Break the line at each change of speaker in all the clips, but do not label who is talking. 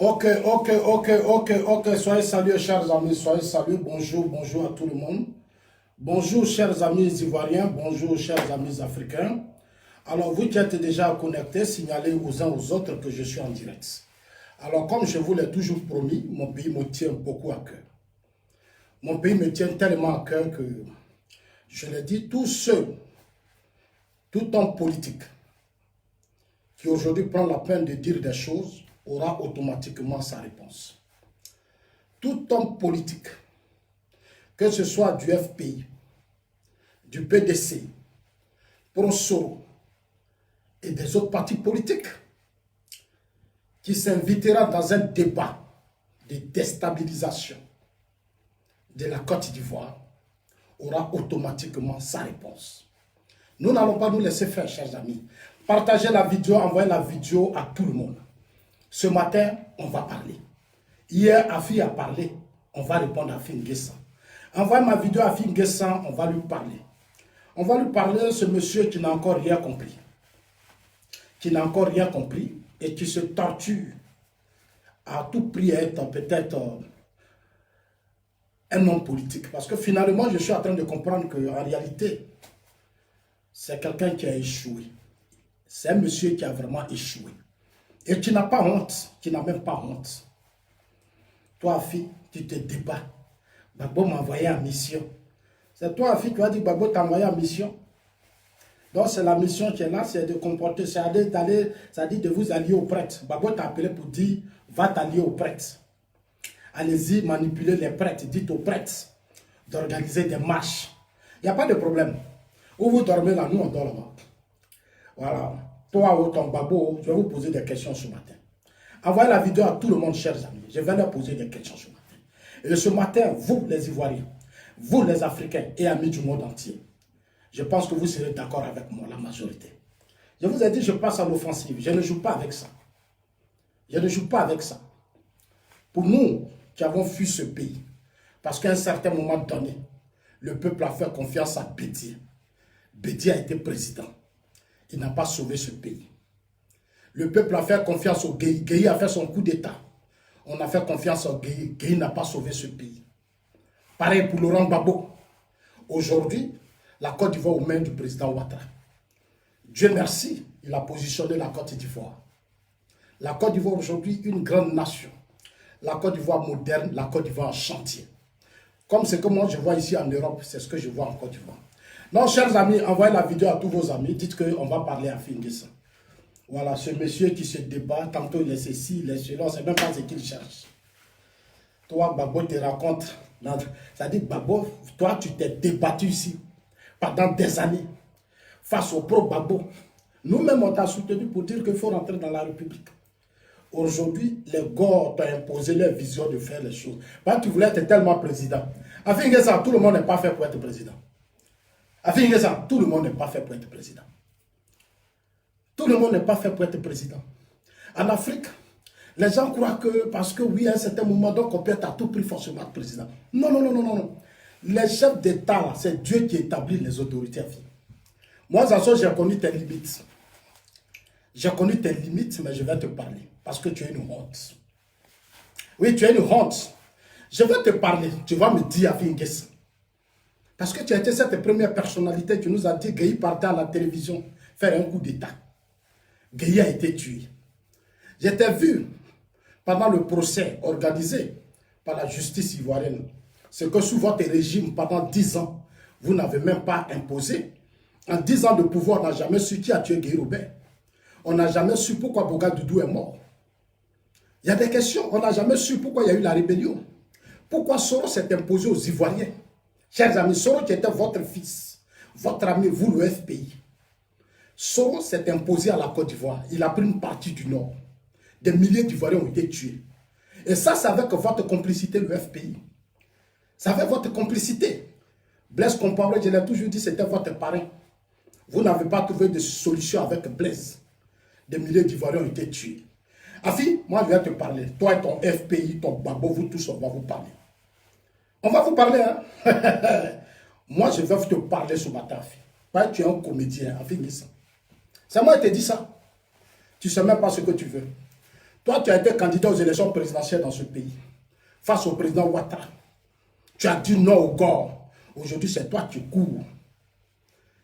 Ok. Soyez salués, chers amis, soyez salués. Bonjour à tout le monde. Bonjour, chers amis ivoiriens. Bonjour, chers amis africains. Alors, vous qui êtes déjà connectés, signalez aux uns aux autres que je suis en direct. Alors, comme je vous l'ai toujours promis, mon pays me tient beaucoup à cœur. Mon pays me tient tellement à cœur que, je l'ai dit, tout homme politique qui aujourd'hui prend la peine de dire des choses aura automatiquement sa réponse. Tout homme politique, que ce soit du FPI, du PDC, Prosoro et des autres partis politiques, qui s'invitera dans un débat de déstabilisation de la Côte d'Ivoire, aura automatiquement sa réponse. Nous n'allons pas nous laisser faire, chers amis. Partagez la vidéo, envoyez la vidéo à tout le monde. Ce matin, on va parler. Hier, Afi a parlé. On va répondre à Fingessan. Envoyez ma vidéo à Fingessan, on va lui parler. On va lui parler de ce monsieur qui n'a encore rien compris. Qui n'a encore rien compris et qui se torture à tout prix à être peut-être un homme politique. Parce que finalement, je suis en train de comprendre qu'en réalité, c'est quelqu'un qui a échoué. C'est un monsieur qui a vraiment échoué. Et qui n'a pas honte, qui n'a même pas honte. Toi, fille, tu te débats. Babo m'a envoyé en mission. C'est toi, fille, qui a dit Babo t'a envoyé en mission. Donc, c'est la mission qui est là, c'est de comporter, c'est d'aller, ça dit de vous allier au prêtre. Babo t'a appelé pour dire va t'allier au prêtre. Allez-y, manipuler les prêtres. Dites aux prêtres d'organiser des marches. Il n'y a pas de problème. Où vous dormez là, nous on dort là-bas. Voilà. Toi ou ton babo, je vais vous poser des questions ce matin. Envoyez la vidéo à tout le monde, chers amis. Je vais leur poser des questions ce matin. Et ce matin, vous les Ivoiriens, vous les Africains et amis du monde entier, je pense que vous serez d'accord avec moi, la majorité. Je vous ai dit, je passe à l'offensive. Je ne joue pas avec ça. Je ne joue pas avec ça. Pour nous qui avons fui ce pays, parce qu'à un certain moment donné, le peuple a fait confiance à Bédié. Bédié a été président. Il n'a pas sauvé ce pays. Le peuple a fait confiance au Gueye. Gueye a fait son coup d'État. On a fait confiance au Gueye. Gueye n'a pas sauvé ce pays. Pareil pour Laurent Gbagbo. Aujourd'hui, la Côte d'Ivoire aux mains du président Ouattara. Dieu merci, il a positionné la Côte d'Ivoire. La Côte d'Ivoire aujourd'hui, une grande nation. La Côte d'Ivoire moderne, la Côte d'Ivoire en chantier. Comme ce que moi je vois ici en Europe, c'est ce que je vois en Côte d'Ivoire. Donc, chers amis, envoyez la vidéo à tous vos amis. Dites qu'on va parler à Fingessan. Voilà, ce monsieur qui se débat, tantôt il est ceci, il est cela, on ne sait même pas ce qu'il cherche. Toi, Babo te raconte. Ça dit, Babo, toi, tu t'es débattu ici pendant des années face au pro-Babo. Nous-mêmes, on t'a soutenu pour dire qu'il faut rentrer dans la République. Aujourd'hui, les gars t'ont imposé leur vision de faire les choses. Parce que tu voulais être tellement président. À Fingessan, tout le monde n'est pas fait pour être président. À Fingessan, tout le monde n'est pas fait pour être président. Tout le monde n'est pas fait pour être président. En Afrique, les gens croient que parce que oui, à un certain moment, donc on peut être à tout prix forcément être président. Non. Les chefs d'État, c'est Dieu qui établit les autorités à vie. Moi, Zazo, j'ai connu tes limites. J'ai connu tes limites, mais je vais te parler. Parce que tu as une honte. Oui, tu as une honte. Je vais te parler. Tu vas me dire à Fingessan. Parce que tu as été cette première personnalité qui nous a dit que Gueye partait à la télévision faire un coup d'État. Gueye a été tué. J'étais vu pendant le procès organisé par la justice ivoirienne. Ce que sous votre régime, pendant 10 ans, vous n'avez même pas imposé. En 10 ans de pouvoir, on n'a jamais su qui a tué Gueye Robert. On n'a jamais su pourquoi Boga Doudou est mort. Il y a des questions. On n'a jamais su pourquoi il y a eu la rébellion. Pourquoi Soro s'est imposé aux Ivoiriens. Chers amis, Soro qui était votre fils, votre ami, vous le FPI. Soro s'est imposé à la Côte d'Ivoire. Il a pris une partie du Nord. Des milliers d'Ivoiriens ont été tués. Et ça, c'est avec votre complicité, le FPI. C'est avec votre complicité. Blaise Compaoré, je l'ai toujours dit, c'était votre parrain. Vous n'avez pas trouvé de solution avec Blaise. Des milliers d'Ivoiriens ont été tués. Afi, moi je vais te parler. Toi et ton FPI, ton Babo, vous tous, on va vous parler. On va vous parler, hein. Moi, je vais te parler ce matin. Pas tu es un comédien, en finissant. C'est moi qui te dis ça. Tu ne sais même pas ce que tu veux. Toi, tu as été candidat aux élections présidentielles dans ce pays. Face au président Ouattara. Tu as dit non au gore. Aujourd'hui, c'est toi qui cours.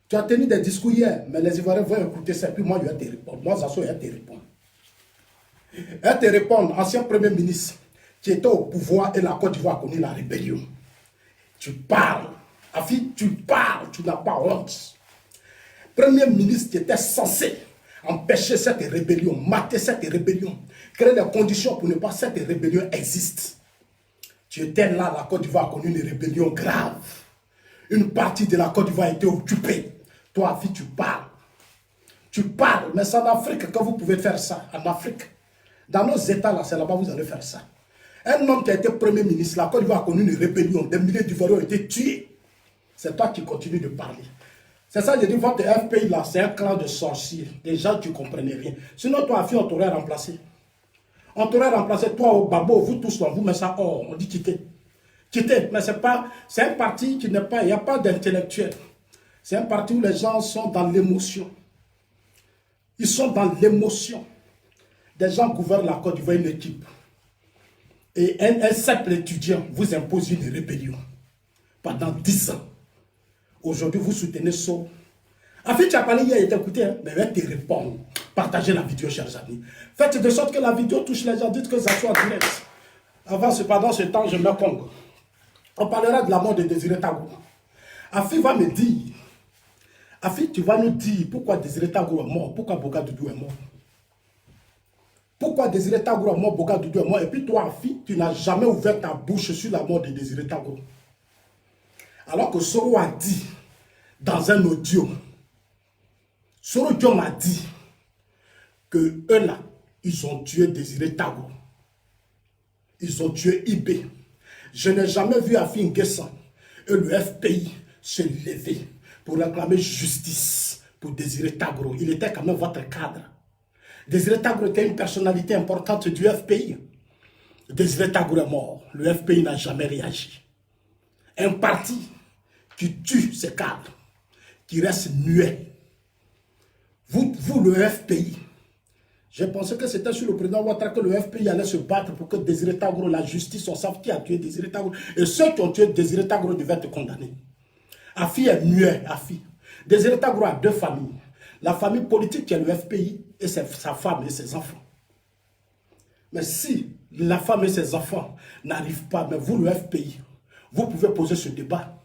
Tu as tenu des discours hier, mais les Ivoiriens vont écouter ça. Puis moi, je vais te répondre. Moi, Zasso, je vais te répondre. Je vais te répondre, ancien premier ministre qui était au pouvoir et la Côte d'Ivoire a connu la rébellion. Tu parles. Afi, tu parles, tu n'as pas honte. Premier ministre qui était censé empêcher cette rébellion, mater cette rébellion, créer les conditions pour ne pas que cette rébellion existe. Tu étais là, la Côte d'Ivoire a connu une rébellion grave. Une partie de la Côte d'Ivoire a été occupée. Toi, Afi, tu parles. Tu parles, mais c'est en Afrique que vous pouvez faire ça. En Afrique. Dans nos États, là, c'est là-bas que vous allez faire ça. Un homme qui a été Premier ministre, la Côte d'Ivoire a connu une rébellion, des milliers d'Ivoiriens ont été tués. C'est toi qui continues de parler. C'est ça, je dis, votre FPI là, c'est un clan de sorciers. Des gens qui ne comprennent rien. Sinon, toi, Afi, on t'aurait remplacé. On t'aurait remplacé, toi, au Babo, vous tous, on vous met ça hors. On dit quitter. Quitter, mais c'est un parti qui n'est pas, il n'y a pas d'intellectuel. C'est un parti où les gens sont dans l'émotion. Ils sont dans l'émotion. Des gens gouvernent la Côte d'Ivoire, une équipe. Et un simple étudiant vous impose une rébellion. Pendant 10 ans. Aujourd'hui, vous soutenez ça. En fait, tu as parlé hier, il t'a écouté, hein? Mais je vais te répondre. Partagez la vidéo, chers amis. Faites de sorte que la vidéo touche les gens. Dites que ça soit direct. Pendant ce temps, je me congo. On parlera de la mort de Désiré Tagoro. Afi va me dire. Afi, tu vas nous dire pourquoi Désiré Tagoro est mort. Pourquoi Boga Doudou est mort. Pourquoi Désiré Tagoro est mort, Boga Doudou est mort. Et puis toi, Afi, tu n'as jamais ouvert ta bouche sur la mort de Désiré Tagoro. Alors que Soro a dit dans un audio, Soro Diom a dit que eux là, ils ont tué Désiré Tagoro. Ils ont tué Ibé. Je n'ai jamais vu Afi N'Guessan et le FPI se lever pour réclamer justice pour Désiré Tagoro. Il était quand même votre cadre. Désiré Tagoro était une personnalité importante du FPI. Désiré Tagoro est mort. Le FPI n'a jamais réagi. Un parti qui tue ses cadres, qui reste muet. Vous, le FPI, j'ai pensé que c'était sur le président Ouattara que le FPI allait se battre pour que Désiré Tagoro, la justice, on sache qui a tué Désiré Tagoro. Et ceux qui ont tué Désiré Tagoro devaient être condamnés. Afi est muet, Afi. Désiré Tagoro a deux familles. La famille politique qui est le FPI et sa femme et ses enfants. Mais si la femme et ses enfants n'arrivent pas, mais vous, le FPI, vous pouvez poser ce débat.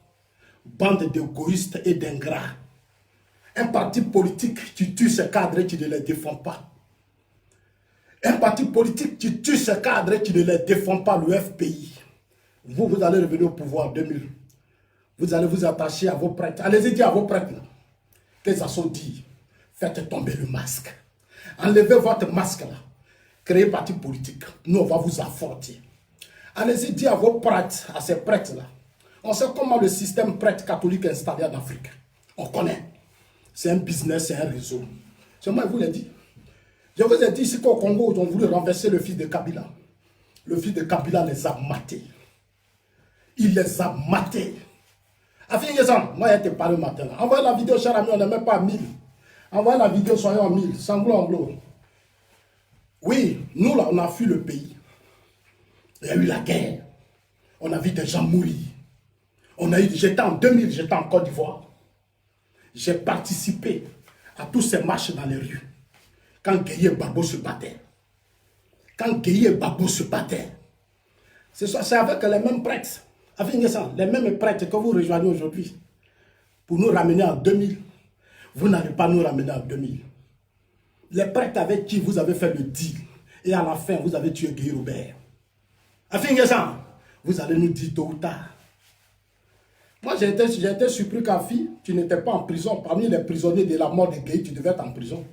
Bande d'égoïstes et d'ingrats. Un parti politique qui tue ses cadres et qui ne les défend pas. Un parti politique qui tue ses cadres et qui ne les défend pas, le FPI. Vous allez revenir au pouvoir en 2000. Vous allez vous attacher à vos prêtres. Allez-y dire à vos prêtres que ça sont dit. Faites tomber le masque. Enlevez votre masque là. Créez parti politique. Nous, on va vous affronter. Allez-y dire à vos prêtres, à ces prêtres là. On sait comment le système prêtre catholique est installé en Afrique. On connaît. C'est un business, c'est un réseau. C'est moi qui vous l'ai dit. Je vous ai dit ici qu'au Congo, ils ont voulu renverser le fils de Kabila. Le fils de Kabila les a matés. Il les a matés. Afi N'Guessan, moi je te parle matin. Envoyez la vidéo, cher ami, on n'est même pas à 1000. Envoyez la vidéo, soyons à 1000. Sanglo. Oui, nous là, on a fui le pays. Il y a eu la guerre. On a vu des gens mourir. J'étais en 2000, j'étais en Côte d'Ivoire. J'ai participé à tous ces marches dans les rues. Quand Gueye et Babo se battaient. C'est avec les mêmes prêtres. Les mêmes prêtres que vous rejoignez aujourd'hui. Pour nous ramener en 2000. Vous n'allez pas nous ramener en 2000. Les prêtres avec qui vous avez fait le deal. Et à la fin, vous avez tué Gueye Robert. Vous allez nous dire tôt ou tard. Moi, j'ai été surpris qu'Afi, tu n'étais pas en prison. Parmi les prisonniers de la mort de Gueye, tu devais être en prison.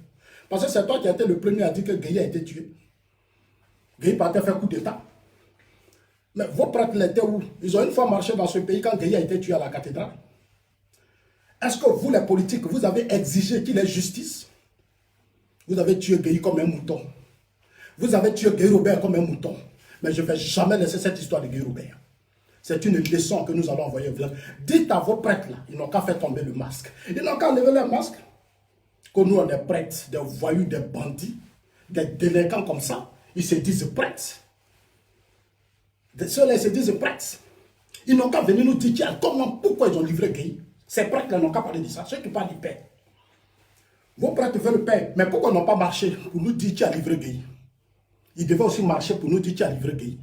Parce que c'est toi qui as été le premier à dire que Gueye a été tué. Gueye partait faire coup d'État. Mais vos prêtres l'étaient où? Ils ont une fois marché dans ce pays quand Gueye a été tué à la cathédrale. Est-ce que vous, les politiques, vous avez exigé qu'il y ait justice? Vous avez tué Gueye comme un mouton. Vous avez tué Gueye Robert comme un mouton. Mais je ne vais jamais laisser cette histoire de Gueye Robert. C'est une leçon que nous allons envoyer au village. Dites à vos prêtres là, ils n'ont qu'à faire tomber le masque. Ils n'ont qu'à lever le masque. Que nous on est prêtres, des voyous, des bandits, des délinquants comme ça, ils se disent prêtres. Ceux-là, ils se disent prêtres. Ils n'ont qu'à venir nous dire comment, pourquoi ils ont livré Gueye. Ces prêtres-là n'ont qu'à parler de ça. Ceux qui parlent du Père. Vos prêtres veulent Père, mais pourquoi ils n'ont pas marché pour nous dire qui a livré Gueye? Ils devaient aussi marcher pour nous dire qui a livré Gueye.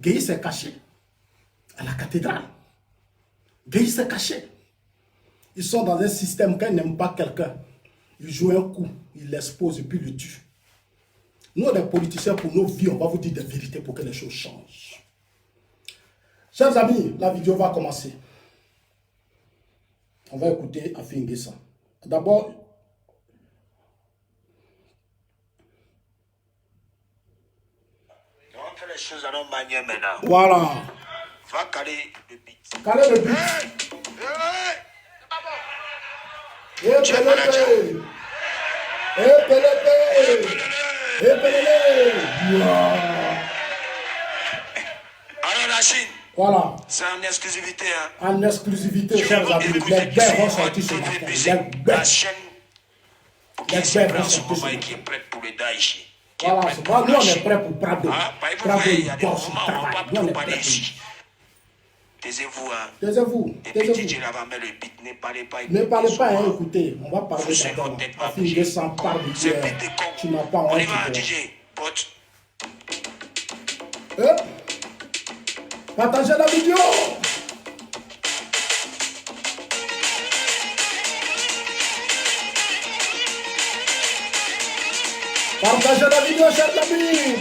Gueye s'est caché à la cathédrale. Gueye s'est caché. Ils sont dans un système quand ils n'aiment pas quelqu'un. Ils jouent un coup, ils l'exposent et puis le tuent. Nous, les politiciens, pour nos vies, on va vous dire des vérités pour que les choses changent. Chers amis, la vidéo va commencer. On va écouter Afi N'Guessan. D'abord,
on fait les choses à notre manière maintenant.
voilà.
Va caler le beat.
Calez le but.
Alors la Chine,
Voilà.
c'est en exclusivité. Hein.
En exclusivité, chers amis. Les bêtes vont sortir ce matin. Les
La
bêtes.
chaîne qui est prête en ce moment et qui est prête pour le Daesh.
Voilà, nous on est prêts pour Prado.
Prado, il y a des moments où on ne va pas trop parler ici. Taisez-vous, hein.
Taisez-vous.
Et puis DJ là va mettre le beat, ne parlez pas.
Ne parlez pas, hein, écoutez. On va parler
Vous savez
d'abord.
votre tête pas
Afi
bouger.
N'Guessan parle de
C'est
Dieu.
beat de con.
Tu n'as pas
On
honte.
y va,
de-
DJ. Pote.
Partagez la vidéo. Partagez la vidéo, chers amis.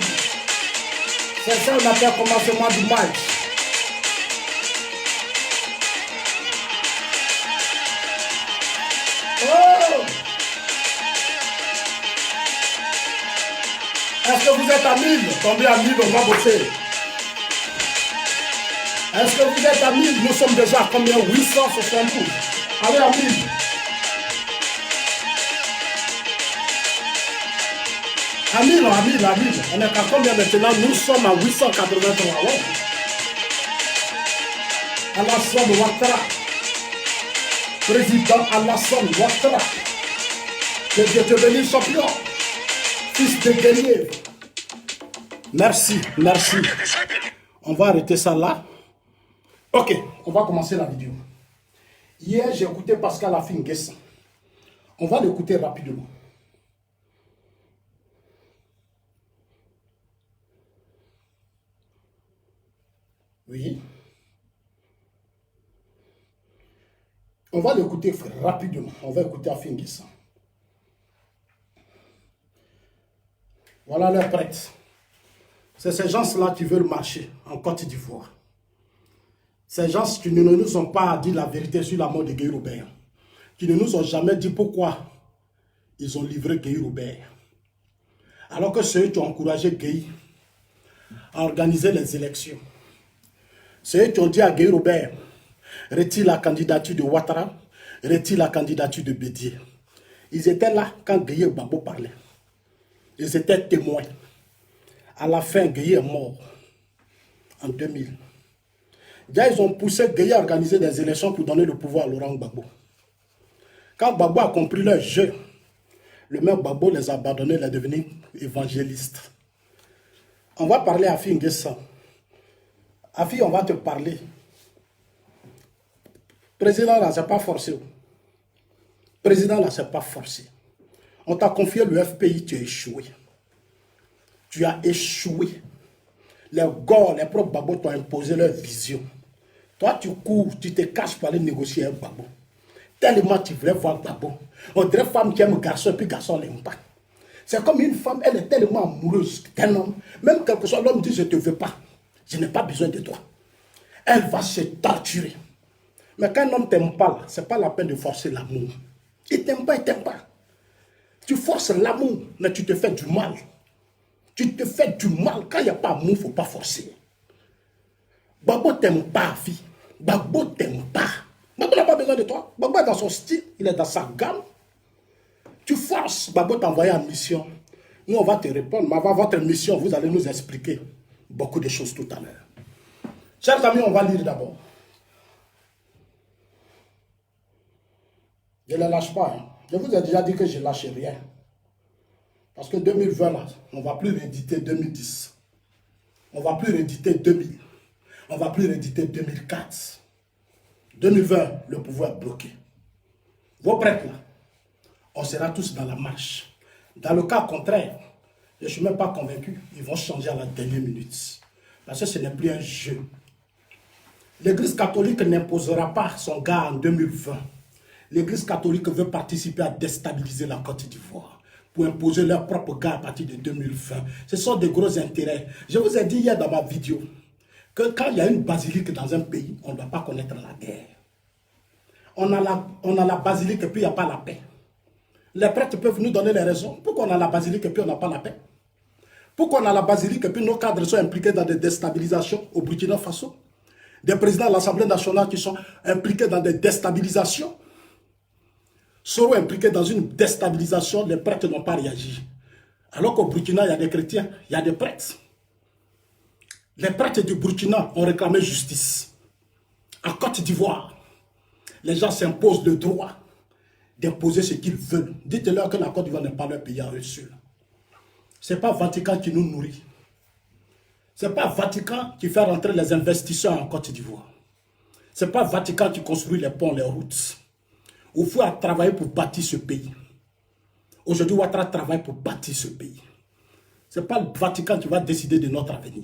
C'est ça on appelle commencement du match. Oh! Est-ce que vous êtes à 1000? Tombez à 1000, on va bosser. Est-ce que vous êtes à 1000? Nous sommes déjà à combien? 872. Allez à 1000. À 1000. On est à combien maintenant? Nous sommes à 883. Ouais. Alassane Ouattara. Président Alassane Ouattara. Que Dieu te bénisse, champion. Fils de guerrier. Merci. On va arrêter ça là. Ok, on va commencer la vidéo. Hier, j'ai écouté Pascal Afi N'Guessan. On va l'écouter rapidement. Oui. On va l'écouter rapidement. On va écouter Afi N'Guessan. Voilà les prêtres. C'est ces gens-là qui veulent marcher en Côte d'Ivoire. Ces gens qui ne nous ont pas dit la vérité sur la mort de Gueye Robert. Qui ne nous ont jamais dit pourquoi ils ont livré Gueye Robert. Alors que ceux qui ont encouragé Gueye à organiser les élections. Ceux qui ont dit à Gueye Robert, retire la candidature de Ouattara, retire la candidature de Bédié. Ils étaient là quand Gueye Gbagbo parlait. Ils étaient témoins. À la fin, Gueye est mort en 2000. Déjà, ils ont poussé Gueye à organiser des élections pour donner le pouvoir à Laurent Gbagbo. Quand Gbagbo a compris leur jeu, le même Gbagbo les a abandonnés, il est devenu évangéliste. On va parler à Afi N'Guessan. Afi, on va te parler. Président, là, c'est pas forcé. Président, là, c'est pas forcé. On t'a confié le FPI, tu as échoué. Tu as échoué. Les gars, les propres Gbagbo t'ont imposé leur vision. Toi, tu cours, tu te caches pour aller négocier avec Gbagbo. Tellement tu voulais voir Gbagbo. On dirait femme qui aime garçon et puis garçon l'aime pas. C'est comme une femme, elle est tellement amoureuse d'un homme. Même quel que soit l'homme dit je ne te veux pas. Je n'ai pas besoin de toi. Elle va se torturer. Mais quand un homme ne t'aime pas, ce n'est pas la peine de forcer l'amour. Il ne t'aime pas, il ne t'aime pas. Tu forces l'amour, mais tu te fais du mal. Tu te fais du mal. Quand il n'y a pas amour, il ne faut pas forcer. Gbagbo ne t'aime pas, fille. Gbagbo ne t'aime pas. Gbagbo n'a pas besoin de toi. Gbagbo est dans son style, il est dans sa gamme. Tu forces. Gbagbo t'a envoyé en mission. Nous, on va te répondre. Mais avant votre mission, vous allez nous expliquer beaucoup de choses tout à l'heure. Chers amis, on va lire d'abord. Je ne les lâche pas. Hein. Je vous ai déjà dit que je ne lâche rien. Parce que 2020, là, on ne va plus rééditer 2010. On ne va plus rééditer 2000. On ne va plus rééditer 2004. 2020, le pouvoir est bloqué. Vos prêtres, là, on sera tous dans la marche. Dans le cas contraire, je ne suis même pas convaincu, ils vont changer à la dernière minute. Parce que ce n'est plus un jeu. L'Église catholique n'imposera pas son gars en 2020. L'Église catholique veut participer à déstabiliser la Côte d'Ivoire pour imposer leur propre gars à partir de 2020. Ce sont des gros intérêts. Je vous ai dit hier dans ma vidéo que quand il y a une basilique dans un pays, on ne doit pas connaître la guerre. On a la basilique et puis il n'y a pas la paix. Les prêtres peuvent nous donner les raisons. Pourquoi on a la basilique et puis on n'a pas la paix? Pourquoi on a la basilique et puis nos cadres sont impliqués dans des déstabilisations au Burkina Faso? Des présidents de l'Assemblée nationale qui sont impliqués dans des déstabilisations. Seront impliqués dans une déstabilisation, les prêtres n'ont pas réagi. Alors qu'au Burkina, il y a des chrétiens, il y a des prêtres. Les prêtres du Burkina ont réclamé justice. En Côte d'Ivoire, les gens s'imposent le droit d'imposer ce qu'ils veulent. Dites-leur que la Côte d'Ivoire n'est pas leur pays à eux seuls. Ce n'est pas Vatican qui nous nourrit. Ce n'est pas Vatican qui fait rentrer les investisseurs en Côte d'Ivoire. Ce n'est pas Vatican qui construit les ponts, les routes. Il faut travailler pour bâtir ce pays. Aujourd'hui, Ouattara travaille pour bâtir ce pays. Ce n'est pas le Vatican qui va décider de notre avenir.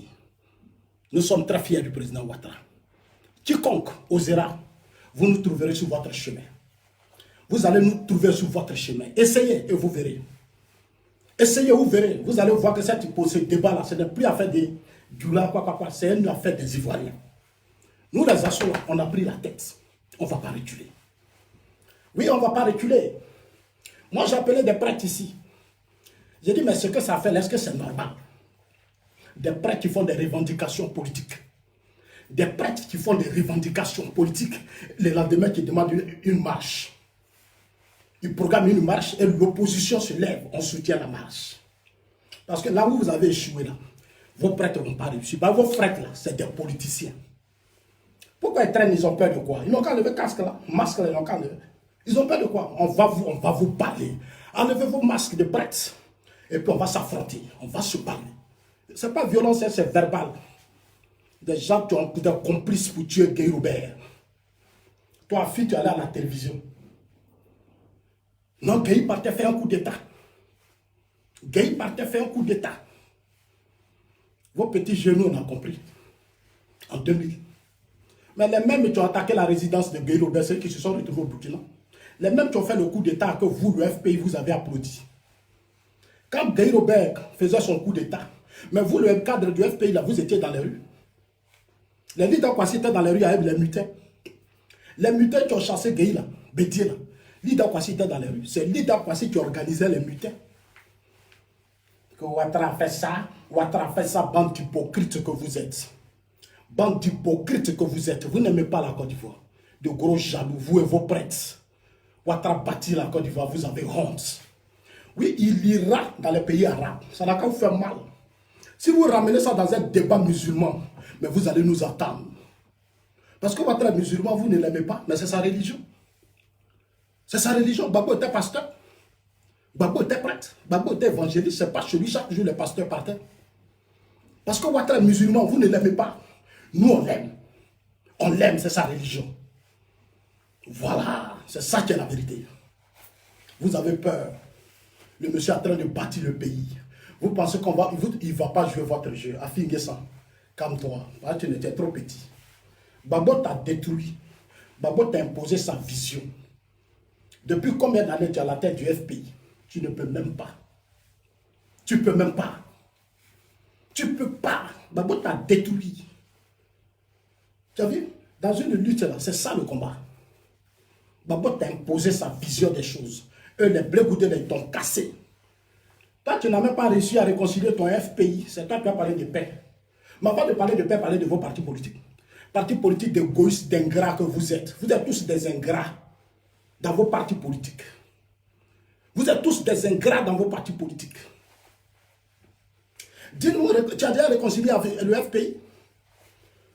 Nous sommes très fiers du président Ouattara. Quiconque osera, vous nous trouverez sur votre chemin. Vous allez nous trouver sur votre chemin. Essayez et vous verrez. Essayez, vous verrez. Vous allez voir que ce débat-là, ce n'est plus affaire des Djoula, c'est une affaire des Ivoiriens. Nous, les Assauts, on a pris la tête. On ne va pas reculer. Oui, on ne va pas reculer. Moi, j'ai appelé des prêtres ici. J'ai dit, mais ce que ça fait, est-ce que c'est normal? Des prêtres qui font des revendications politiques. Des prêtres qui font des revendications politiques. Le lendemain, qui demandent une marche. Ils programment une marche et l'opposition se lève. On soutient la marche. Parce que là où vous avez échoué, là, vos prêtres n'ont pas réussi. Bah, vos prêtres, là, c'est des politiciens. Pourquoi ils traînent? Ils ont peur de quoi? Ils n'ont qu'à lever le casque, là. Masque, là, ils n'ont qu'à lever. Ils ont peur de quoi? On va vous parler. Enlevez vos masques de prêtres. Et puis on va s'affronter. On va se parler. Ce n'est pas violent, c'est verbal. Des gens qui ont des complices pour tuer Guy Robert. Toi, fille, tu es allé à la télévision. Non, Guy partait faire un coup d'État. Guy partait faire un coup d'État. Vos petits genoux, on a compris. En 2000. Mais les mêmes qui ont attaqué la résidence de Guy Robert, ceux qui se sont retrouvés au Burkina. Les mêmes qui ont fait le coup d'État que vous, le FPI, vous avez applaudi. Quand Guy Robert faisait son coup d'État, mais vous, le cadre du FPI, là, vous étiez dans les rues. Les leaders Kwasi étaient dans les rues avec les mutins. Les mutins qui ont chassé Guy, là, Bédier, là, leader Kwasi était dans les rues. C'est leader Kwasi qui organisait les mutins. Que Ouattara fait ça, bande d'hypocrites que vous êtes. Bande d'hypocrites que vous êtes. Vous n'aimez pas la Côte d'Ivoire. De gros jaloux, vous et vos prêtres. Ouattara bâtit la Côte d'Ivoire, vous avez honte. Oui, il ira dans les pays arabes. Ça n'a qu'à vous faire mal. Si vous ramenez ça dans un débat musulman, mais vous allez nous attendre. Parce que Ouattara est musulman, vous ne l'aimez pas, mais c'est sa religion. C'est sa religion. Babo était pasteur. Babo était prêtre. Babo était évangéliste. C'est pas chez lui chaque jour les pasteurs partaient. Parce que Ouattara est musulman, vous ne l'aimez pas. Nous, on l'aime. On l'aime, c'est sa religion. Voilà, c'est ça qui est la vérité. Vous avez peur. Le monsieur est en train de bâtir le pays. Vous pensez il ne va pas jouer votre jeu. Affingue ça. Calme-toi. Tu étais trop petit. Babo t'a détruit. Babo t'a imposé sa vision. Depuis combien d'années tu es à la tête du FPI? Tu ne peux même pas. Tu ne peux même pas. Tu ne peux pas. Babo t'a détruit. Tu as vu? Dans une lutte là, c'est ça le combat. Babo t'a imposé sa vision des choses. Eux, les blé-goudés, ils t'ont cassé. Toi, tu n'as même pas réussi à réconcilier ton FPI. C'est toi qui as parlé de paix. Mais avant de parler de paix, parlez de vos partis politiques. Partis politiques d'égoïstes, d'ingrats que vous êtes. Vous êtes tous des ingrats dans vos partis politiques. Vous êtes tous des ingrats dans vos partis politiques. Dis-nous, tu as déjà réconcilié avec le FPI?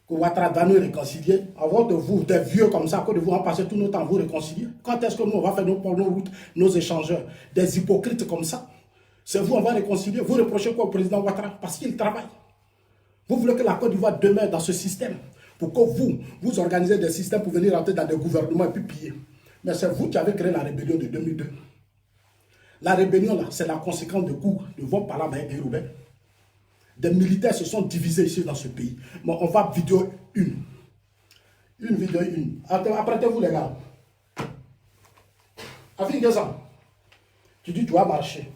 que Ouattara va nous réconcilier. Avant de vous, des vieux comme ça, que de vous en passer tout notre temps à vous réconcilier. Quand est-ce que nous, on va faire nos routes, nos échangeurs, des hypocrites comme ça? C'est vous, on va réconcilier. Vous reprochez quoi au président Ouattara? Parce qu'il travaille. Vous voulez que la Côte d'Ivoire demeure dans ce système pour que vous organisez des systèmes pour venir rentrer dans des gouvernements et puis piller. Mais c'est vous qui avez créé la rébellion de 2002. La rébellion, là, c'est la conséquence de coups de vos parents et Roubaix. Des militaires se sont divisés ici dans ce pays. Bon, on va vidéo une. Une vidéo une. Apprêtez-vous les gars. Afin ça. Tu dis tu vas marcher.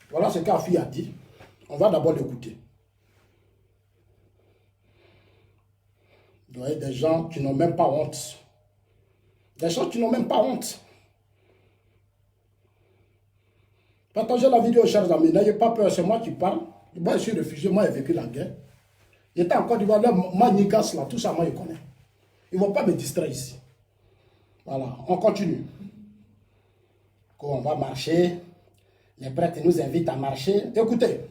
Voilà ce qu'Afi a dit. On va d'abord l'écouter. Il doit y avoir des gens qui n'ont même pas honte. Des gens qui n'ont même pas honte. Partagez la vidéo, chers amis. N'ayez pas peur, c'est moi qui parle. Moi, je suis réfugié, moi, j'ai vécu la guerre. J'étais en Côte d'Ivoire, là, Manigas, là, tout ça, moi, je connais. Ils ne vont pas me distraire ici. Voilà, on continue. On va marcher. Les prêtres nous invitent à marcher. Écoutez.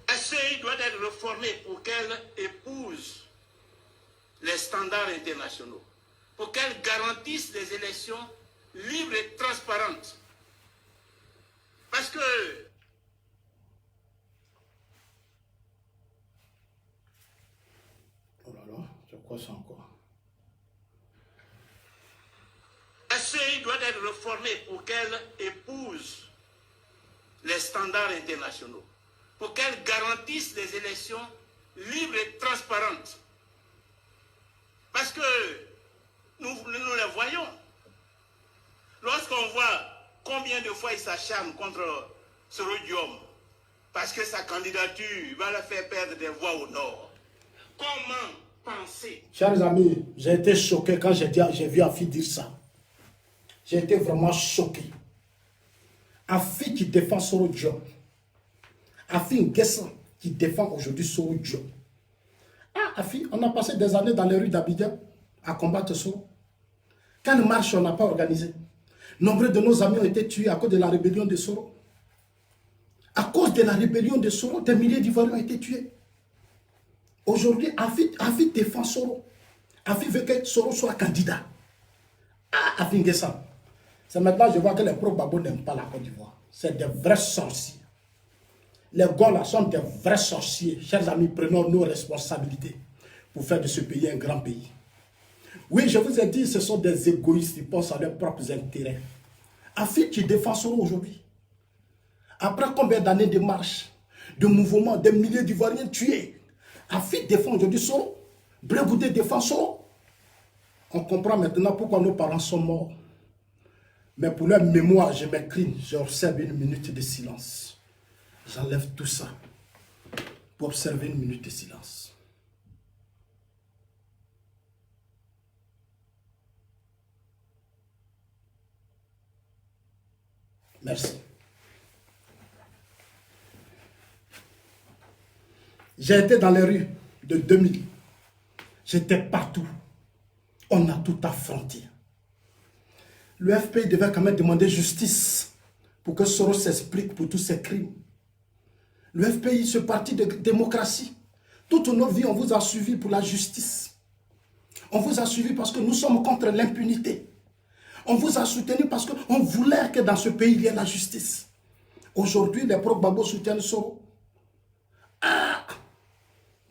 La CEI doit être réformée pour qu'elle épouse les standards internationaux, pour qu'elle garantisse des élections libres et transparentes. Parce que
oh là là, c'est quoi ça encore?
la CEI doit être réformée pour qu'elle épouse les standards internationaux, pour qu'elle garantisse des élections libres et transparentes. Parce que nous les voyons. Lorsqu'on voit combien de fois il s'acharne contre Soro Diom, parce que sa candidature va le faire perdre des voix au nord. Comment penser?
Chers amis, j'ai été choqué quand j'ai vu Afi dire ça. J'ai été vraiment choqué. Afi qui défend Soro Diom. Afi Nguessan qui défend aujourd'hui Soro Diom. Ah, Afi, on a passé des années dans les rues d'Abidjan à combattre Soro. Quelle marche on n'a pas organisée? Nombreux de nos amis ont été tués à cause de la rébellion de Soro. À cause de la rébellion de Soro, des milliers d'Ivoiriens ont été tués. Aujourd'hui, Afi défend Soro. Afi veut que Soro soit candidat. Ah, Afi Nguessan. C'est maintenant que je vois que les pro-Babo n'aiment pas la Côte d'Ivoire. C'est des vrais sorciers. Les gars là sont des vrais sorciers. Chers amis, prenons nos responsabilités pour faire de ce pays un grand pays. Oui, je vous ai dit, ce sont des égoïstes qui pensent à leurs propres intérêts. Afi qui défend Soro aujourd'hui. Après combien d'années de marche, de mouvements, des milliers d'Ivoiriens tués, Afi défend aujourd'hui Soro. Blé-Goudé défend Soro. On comprend maintenant pourquoi nos parents sont morts. Mais pour leur mémoire, je m'écris, j'observe une minute de silence. J'enlève tout ça pour observer une minute de silence. Merci. J'ai été dans les rues de 2000. J'étais partout. On a tout affronté. Le FPI devait quand même demander justice pour que Soro s'explique pour tous ses crimes. Le FPI, ce parti de démocratie, toute notre vie, on vous a suivi pour la justice. On vous a suivi parce que nous sommes contre l'impunité. On vous a soutenu parce qu'on voulait que dans ce pays, il y ait la justice. Aujourd'hui, les pro-Babo soutiennent Soro. Ah!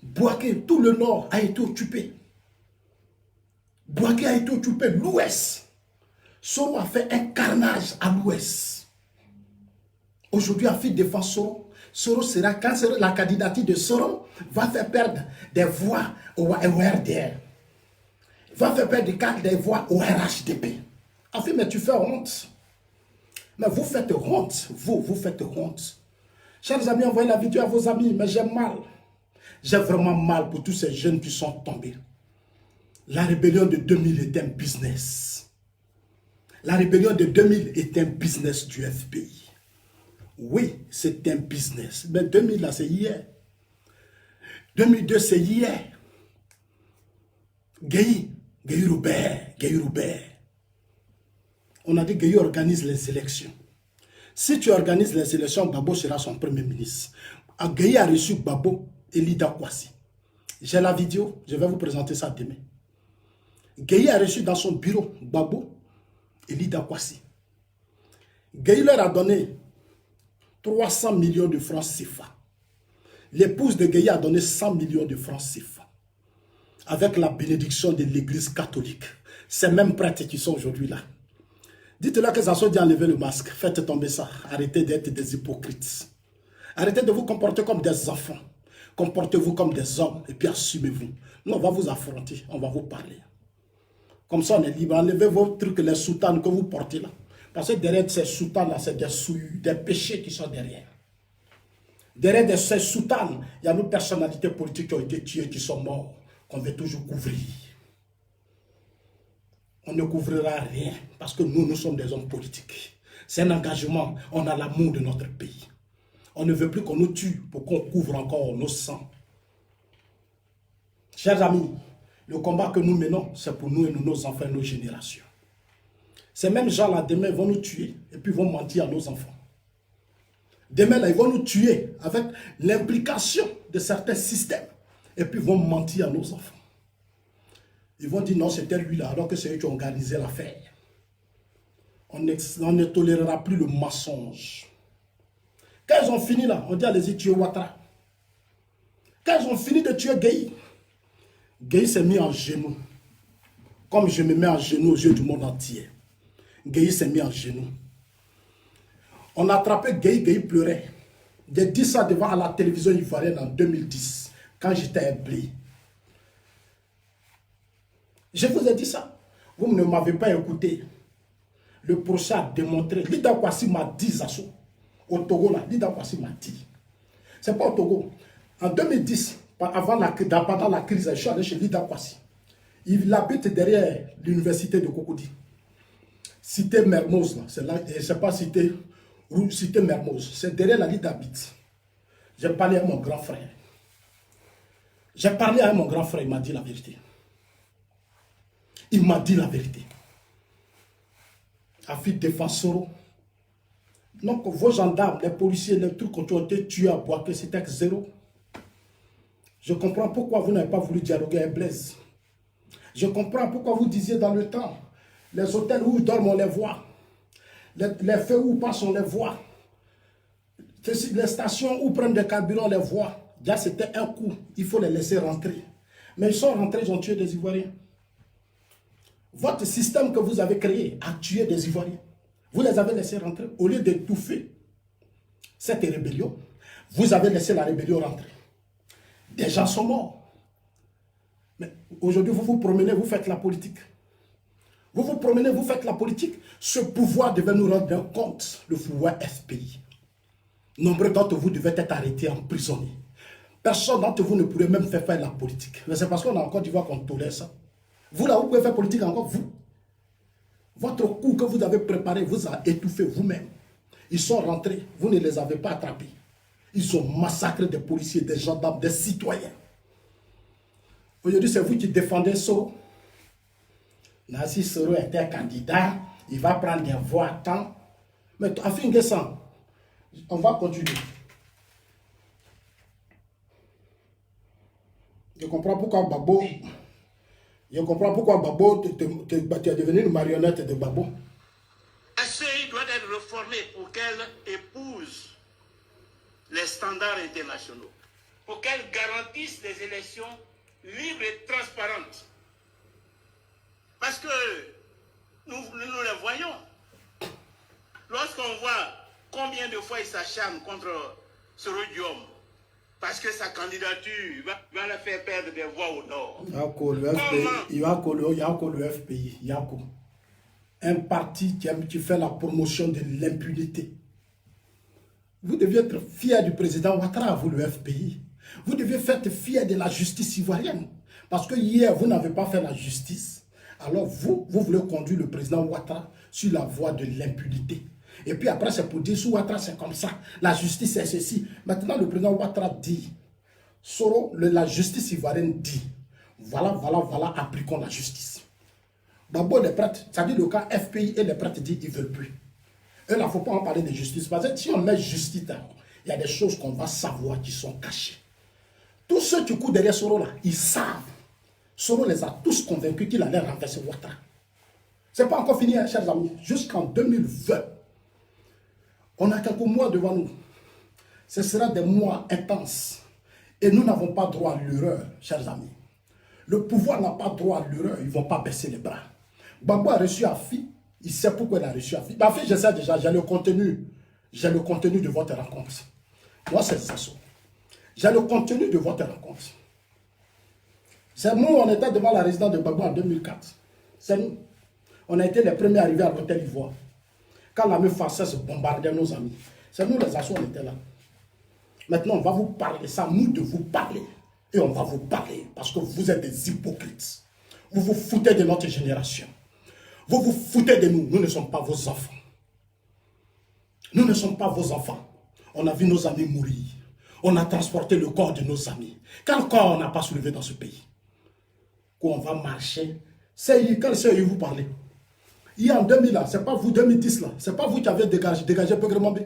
Bouaké, tout le nord a été occupé. Bouaké a été occupé, l'ouest. Soro a fait un carnage à l'ouest. Aujourd'hui, Afi défend Soro. Soro sera, quand la candidature de Soro va faire perdre des voix au RDR. Va faire perdre des voix au RHDP. Afi, mais tu fais honte. Mais vous faites honte. Vous faites honte. Chers amis, envoyez la vidéo à vos amis, mais j'ai mal. J'ai vraiment mal pour tous ces jeunes qui sont tombés. La rébellion de 2000 est un business. La rébellion de 2000 est un business du FPI. Oui, c'est un business. Mais 2000 là, c'est hier. 2002, c'est hier. Gueye Roubert. On a dit que Gueye organise les élections. Si tu organises les élections, Gbagbo sera son premier ministre. Gueye a reçu Gbagbo et Lida Kwasi. J'ai la vidéo, je vais vous présenter ça demain. Gueye a reçu dans son bureau Gbagbo et Lida Kwasi. Gueye leur a donné 300 millions de francs CFA. L'épouse de Gueye a donné 100 millions de francs CFA. Avec la bénédiction de l'église catholique. Ces mêmes prêtres qui sont aujourd'hui là. Dites-leur que ça soit dit enlever le masque. Faites tomber ça. Arrêtez d'être des hypocrites. Arrêtez de vous comporter comme des enfants. Comportez-vous comme des hommes et puis assumez-vous. Nous, on va vous affronter. On va vous parler. Comme ça, on est libre. Enlevez vos trucs, les soutanes que vous portez là. Parce que derrière ces soutanes-là, c'est des souillures, des péchés qui sont derrière. Derrière ces soutanes, il y a nos personnalités politiques qui ont été tuées, qui sont mortes, qu'on veut toujours couvrir. On ne couvrira rien parce que nous sommes des hommes politiques. C'est un engagement. On a l'amour de notre pays. On ne veut plus qu'on nous tue pour qu'on couvre encore nos sangs. Chers amis, le combat que nous menons, c'est pour nous et nos enfants et nos générations. Ces mêmes gens-là, demain, vont nous tuer et puis vont mentir à nos enfants. Demain, là, ils vont nous tuer avec l'implication de certains systèmes et puis vont mentir à nos enfants. Ils vont dire non, c'était lui là, alors que c'est eux qui ont organisé l'affaire. On ne tolérera plus le mensonge. Quand ils ont fini là, on dit allez-y tuer Ouattara. Quand ils ont fini de tuer Gueye, Gueye s'est mis en genoux. Comme je me mets en genoux aux yeux du monde entier. Gueye s'est mis en genoux. On a attrapé Gueye, Gueye pleurait. J'ai dit ça devant à la télévision ivoirienne en 2010, quand j'étais un blé. Je vous ai dit ça. Vous ne m'avez pas écouté. Le procès a démontré. Lida Kwasi m'a dit ça. Au Togo, là, Lida Kwasi m'a dit. C'est pas au Togo. En 2010, pendant la crise, je suis allé chez Lida Kwasi. Il habite derrière l'université de Cocody. Cité Mermoz, c'est là, je ne sais pas cité Mermoz. C'est derrière la Lida habite. J'ai parlé à mon grand frère. J'ai parlé à mon grand frère, il m'a dit la vérité. Il m'a dit la vérité. Afi défenseur. Donc, vos gendarmes, les policiers, les trucs qui ont été tués à Boaké, c'était zéro. Je comprends pourquoi vous n'avez pas voulu dialoguer avec Blaise. Je comprends pourquoi vous disiez dans le temps, les hôtels où ils dorment, on les voit. Les feux où ils passent, on les voit. Les stations où ils prennent des carburants, on les voit. Déjà, c'était un coup. Il faut les laisser rentrer. Mais ils sont rentrés, ils ont tué des Ivoiriens. Votre système que vous avez créé a tué des Ivoiriens. Vous les avez laissés rentrer. Au lieu d'étouffer cette rébellion, vous avez laissé la rébellion rentrer. Des gens sont morts. Mais aujourd'hui, vous vous promenez, vous faites la politique. Vous vous promenez, vous faites la politique. Ce pouvoir devait nous rendre compte, le pouvoir FPI. Nombreux d'entre vous devaient être arrêtés, emprisonnés. Personne d'entre vous ne pourrait même faire la politique. Mais c'est parce qu'on a encore du voir qu'on tolère ça. Vous là, vous pouvez faire politique encore, vous. Votre coup que vous avez préparé vous a étouffé vous-même. Ils sont rentrés, vous ne les avez pas attrapés. Ils ont massacré des policiers, des gendarmes, des citoyens. Aujourd'hui, c'est vous qui défendez Soro. Si Soro était candidat, il va prendre des voix à temps. Mais à fin de ça, on va continuer. Je comprends pourquoi Gbagbo... Je comprends pourquoi Gbagbo, tu es devenu une marionnette de Gbagbo.
La CEI doit être réformée pour qu'elle épouse les standards internationaux, pour qu'elle garantisse des élections libres et transparentes. Parce que nous les voyons. Lorsqu'on voit combien de fois il s'acharne contre Soro Diom, parce que sa candidature va la faire perdre des voix au nord.
Il y a le FPI. Un parti qui fait la promotion de l'impunité. Vous deviez être fier du président Ouattara, vous le FPI. Vous deviez être fier de la justice ivoirienne. Parce que hier, vous n'avez pas fait la justice. Alors vous voulez conduire le président Ouattara sur la voie de l'impunité. Et puis après, c'est pour dire, sous Ouattara, c'est comme ça. La justice, c'est ceci. Maintenant, le président Ouattara dit, Soro, la justice ivoirienne dit, voilà, appliquons la justice. Gbagbo, les prêtres, ça dit le cas FPI et les prêtres disent, ils ne veulent plus. Et là, il ne faut pas en parler de justice. Parce que si on met justice, il y a des choses qu'on va savoir qui sont cachées. Tous ceux qui courent derrière Soro là, ils savent. Soro les a tous convaincus qu'il allait renverser Ouattara. Ce n'est pas encore fini, hein, chers amis. Jusqu'en 2020, on a quelques mois devant nous. Ce sera des mois intenses. Et nous n'avons pas droit à l'erreur, chers amis. Le pouvoir n'a pas droit à l'erreur. Ils ne vont pas baisser les bras. Gbagbo a reçu Afi. Il sait pourquoi il a reçu Afi. Afi, je sais déjà, j'ai le contenu. J'ai le contenu de votre rencontre. Moi, c'est ça. J'ai le contenu de votre rencontre. C'est nous, on était devant la résidence de Gbagbo en 2004. C'est nous. On a été les premiers arrivés à l'hôtel Ivoire. Quand l'armée française bombardait nos amis. C'est nous les assauts, on était là. Maintenant, on va vous parler. C'est à nous de vous parler. Et on va vous parler. Parce que vous êtes des hypocrites. Vous vous foutez de notre génération. Vous vous foutez de nous. Nous ne sommes pas vos enfants. Nous ne sommes pas vos enfants. On a vu nos amis mourir. On a transporté le corps de nos amis. Quel corps on n'a pas soulevé dans ce pays? Quand on va marcher, quel CI vous parlez? Il y a en 2000 là, c'est pas vous, 2010 là, c'est pas vous qui avez dégagé Begremambé.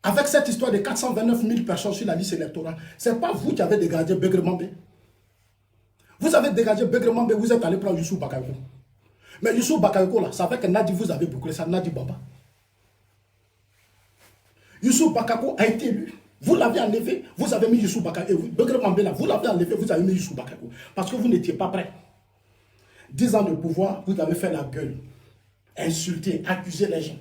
Avec cette histoire de 429 000 personnes sur la liste électorale, c'est pas vous qui avez dégagé Begremambé. Vous avez dégagé Begremambé, vous êtes allé prendre Youssou Bakayoko. Mais Youssou Bakayoko là, c'est avec Nadi vous avez bouclé ça, Nadi Baba. Youssou Bakayoko a été élu. Vous l'avez enlevé, vous avez mis Youssou Bakayoko. Begremambé là, vous l'avez enlevé, vous avez mis Youssou Bakayoko. Parce que vous n'étiez pas prêt. 10 ans de pouvoir, vous avez fait la gueule, insulter, accuser les gens.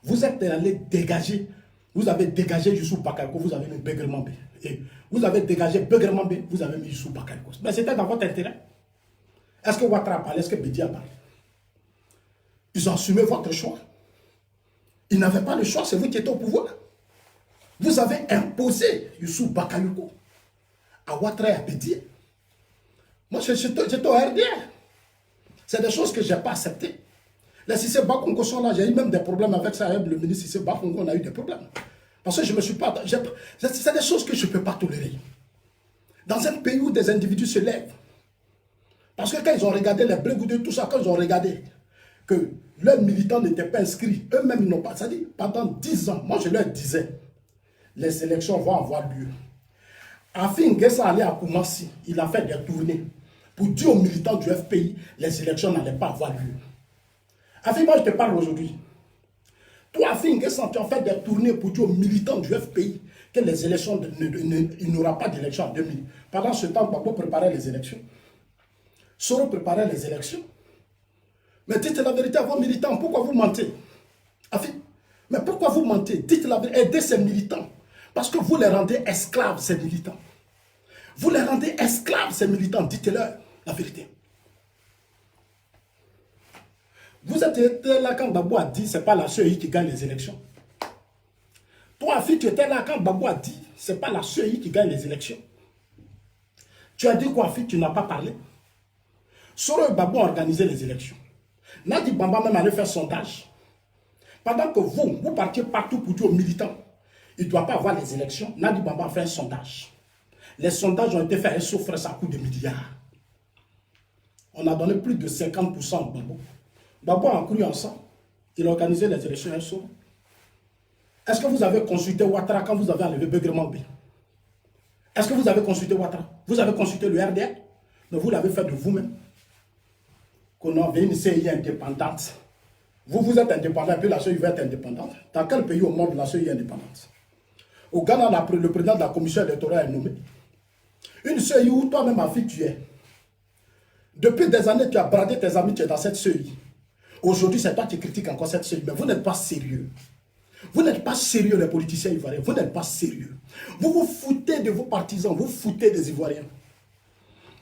Vous êtes allé dégager, vous avez dégagé Youssou Bakayoko, vous avez mis Begremambé. Et vous avez dégagé Begremambé, vous avez mis Youssou Bakayoko. Mais c'était dans votre intérêt. Est-ce que Ouattara a parlé? Est-ce que Bédi a parlé? Ils ont assumé votre choix. Ils n'avaient pas le choix, c'est vous qui êtes au pouvoir. Vous avez imposé Youssou Bakayoko à Ouattara et à Bédi. Moi, j'étais au RDR. C'est des choses que je n'ai pas acceptées. Les Cissé Bakongo sont là, j'ai eu même des problèmes avec ça, avec le ministre Cissé Bakongo, on a eu des problèmes. Parce que je ne me suis pas... C'est des choses que je ne peux pas tolérer. Dans un pays où des individus se lèvent, parce que quand ils ont regardé les Brégoudés, tout ça, quand ils ont regardé que leurs militants n'étaient pas inscrits, eux-mêmes n'ont pas... C'est-à-dire, pendant 10 ans, moi je leur disais, les élections vont avoir lieu. Afin Nguessa allait à Koumassi, il a fait des tournées pour dire aux militants du FPI, les élections n'allaient pas avoir lieu. Afin, moi je te parle aujourd'hui. Toi, Afin Nguessa, tu as fait des tournées pour dire aux militants du FPI que les élections, il n'y aura pas d'élection en 2000. Pendant ce temps, Gbagbo préparait les élections. Soro préparait les élections. Mais dites la vérité à vos militants, pourquoi vous mentez? Afin, mais pourquoi vous mentez? Dites la vérité, aidez ces militants. Parce que vous les rendez esclaves, ces militants. Vous les rendez esclaves, ces militants. Dites-leur la vérité. Vous êtes là quand Gbagbo a dit, ce n'est pas la CEI qui gagne les élections. Toi, fille, tu étais là quand Gbagbo a dit, ce n'est pas la CEI qui gagne les élections. Tu as dit quoi, fille, tu n'as pas parlé. Soro et Gbagbo ont organisé les élections. Nadi Bamba même allait faire sondage. Pendant que vous partiez partout pour dire aux militants, il ne doit pas avoir les élections, Nadi Bamba a fait un sondage. Les sondages ont été faits, et souffrent ça coût de milliards. On a donné plus de 50% à Gbagbo. Gbagbo a cru en ça. Il a organisé les élections un soir. Est-ce que vous avez consulté Ouattara quand vous avez enlevé Begremambé? Est-ce que vous avez consulté Ouattara? Vous avez consulté le RDR? Mais vous l'avez fait de vous-même. Qu'on avait une CI indépendante. Vous êtes indépendant, et puis la CI va être indépendante. Dans quel pays au monde la CI est indépendante? Au Ghana, le président de la commission électorale est nommé. Une CI où toi-même, ma fille, tu es. Depuis des années, tu as bradé tes amis, tu es dans cette CI. Aujourd'hui, c'est toi qui critiques encore cette CI. Mais vous n'êtes pas sérieux. Vous n'êtes pas sérieux, les politiciens ivoiriens. Vous n'êtes pas sérieux. Vous vous foutez de vos partisans. Vous foutez des Ivoiriens.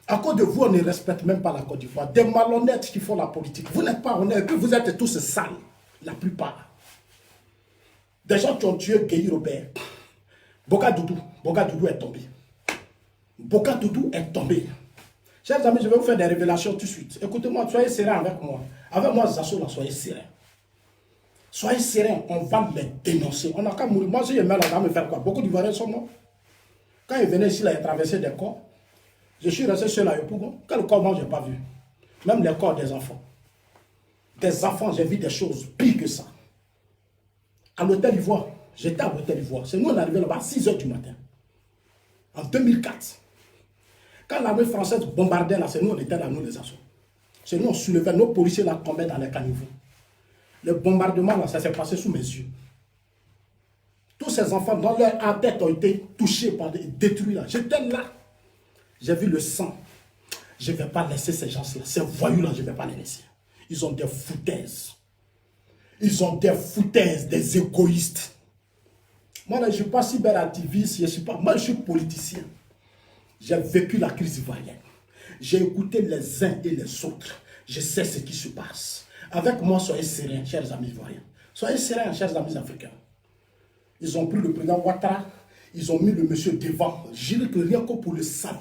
À cause de vous, on ne respecte même pas la Côte d'Ivoire. Des malhonnêtes qui font la politique. Vous n'êtes pas honnêtes. Vous êtes tous sales. La plupart. Des gens qui ont tué Guy Robert. Boka Doudou est tombé. Boka Doudou est tombé. Chers amis, je vais vous faire des révélations tout de suite. Écoutez-moi, soyez sereins avec moi. Avec moi, Zasso, là, soyez sereins. Soyez sereins, on va les dénoncer. On n'a qu'à mourir. Moi, si je mets là, on va me faire quoi? Beaucoup d'Ivoiriens sont morts. Quand ils venaient ici, là, ils traversaient des corps. Je suis resté seul à Yopougon. Quel corps, moi, je n'ai pas vu. Même les corps des enfants. des enfants, j'ai vu des choses pires que ça. À l'hôtel Ivoire, j'étais à l'hôtel Ivoire. C'est nous, on est arrivé là-bas à 6 h du matin. En 2004. Quand l'armée française bombardait là, c'est nous, on était là, nous les assauts. C'est nous, on soulevait, nos policiers là tombaient dans les caniveaux. Le bombardement là, ça s'est passé sous mes yeux. Tous ces enfants, dans leur tête, ont été touchés, détruits là. J'étais là. J'ai vu le sang. Je ne vais pas laisser ces gens-là, ces voyous-là, je ne vais pas les laisser. Ils ont des foutaises. Ils ont des foutaises, des égoïstes. Moi, là, je ne suis pas cyberactiviste, je suis pas. Moi, je suis politicien. J'ai vécu la crise ivoirienne. J'ai écouté les uns et les autres. Je sais ce qui se passe. Avec moi, soyez sereins, chers amis ivoiriens. Soyez sereins, chers amis africains. Ils ont pris le président Ouattara, ils ont mis le monsieur devant. Je dis que rien que pour le salir.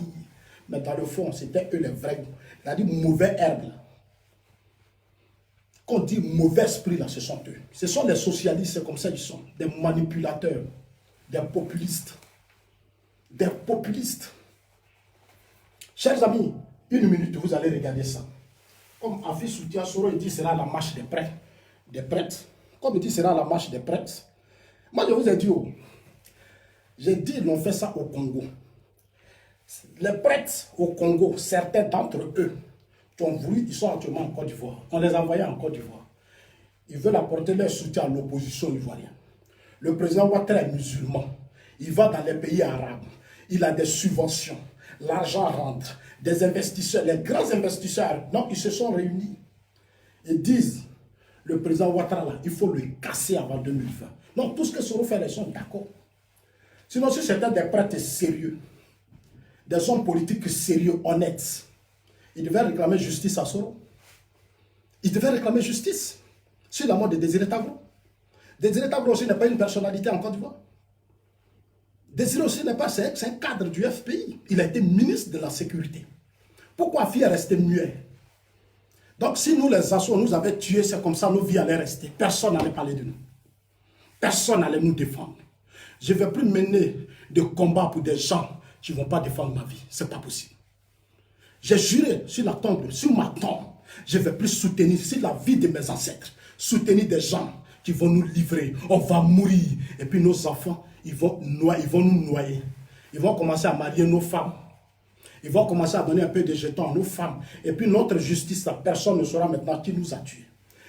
Mais dans le fond, c'était eux les vrais. Il a dit mauvais herbe. Quand on dit mauvais esprit, là, ce sont eux. Ce sont les socialistes, c'est comme ça qu'ils sont. Des manipulateurs, des populistes. Des populistes. Chers amis, une minute, vous allez regarder ça. Comme Afi Soutia Soro, il dit sera la marche des prêtres. Des prêtres. Comme il dit sera la marche des prêtres. Moi, je vous ai dit, oh, j'ai dit, ils ont fait ça au Congo. Les prêtres au Congo, certains d'entre eux, qui ont voulu, ils sont actuellement en Côte d'Ivoire. On les a envoyés en Côte d'Ivoire. Ils veulent apporter leur soutien à l'opposition ivoirienne. Le président Ouattara est musulman. Il va dans les pays arabes. Il a des subventions. L'argent rentre. Des investisseurs, les grands investisseurs, non, ils se sont réunis. Ils disent, le président Ouattara, là, il faut le casser avant 2020. Non, tout ce que Soro fait, ils sont d'accord. Sinon, si c'était des prêtres sérieux, des hommes politiques sérieux, honnêtes, ils devaient réclamer justice à Soro. Ils devaient réclamer justice sur la mort de Désiré Tavro. Désiré Tavro aussi n'est pas une personnalité en Côte d'Ivoire. Désiré aussi n'est pas, c'est un cadre du FPI. Il a été ministre de la Sécurité. Pourquoi Afi est resté muet? Donc si nous les assos nous avaient tués, c'est comme ça nos vies allaient rester. Personne n'allait parler de nous. Personne n'allait nous défendre. Je ne vais plus mener de combat pour des gens qui ne vont pas défendre ma vie. Ce n'est pas possible. J'ai juré sur la tombe, sur ma tombe, je ne vais plus soutenir, sur la vie de mes ancêtres, soutenir des gens qui vont nous livrer. On va mourir. Et puis nos enfants, ils vont nous noyer. Ils vont commencer à marier nos femmes. Ils vont commencer à donner un peu de jetons à nos femmes. Et puis notre justice, personne ne saura maintenant qui nous a tués.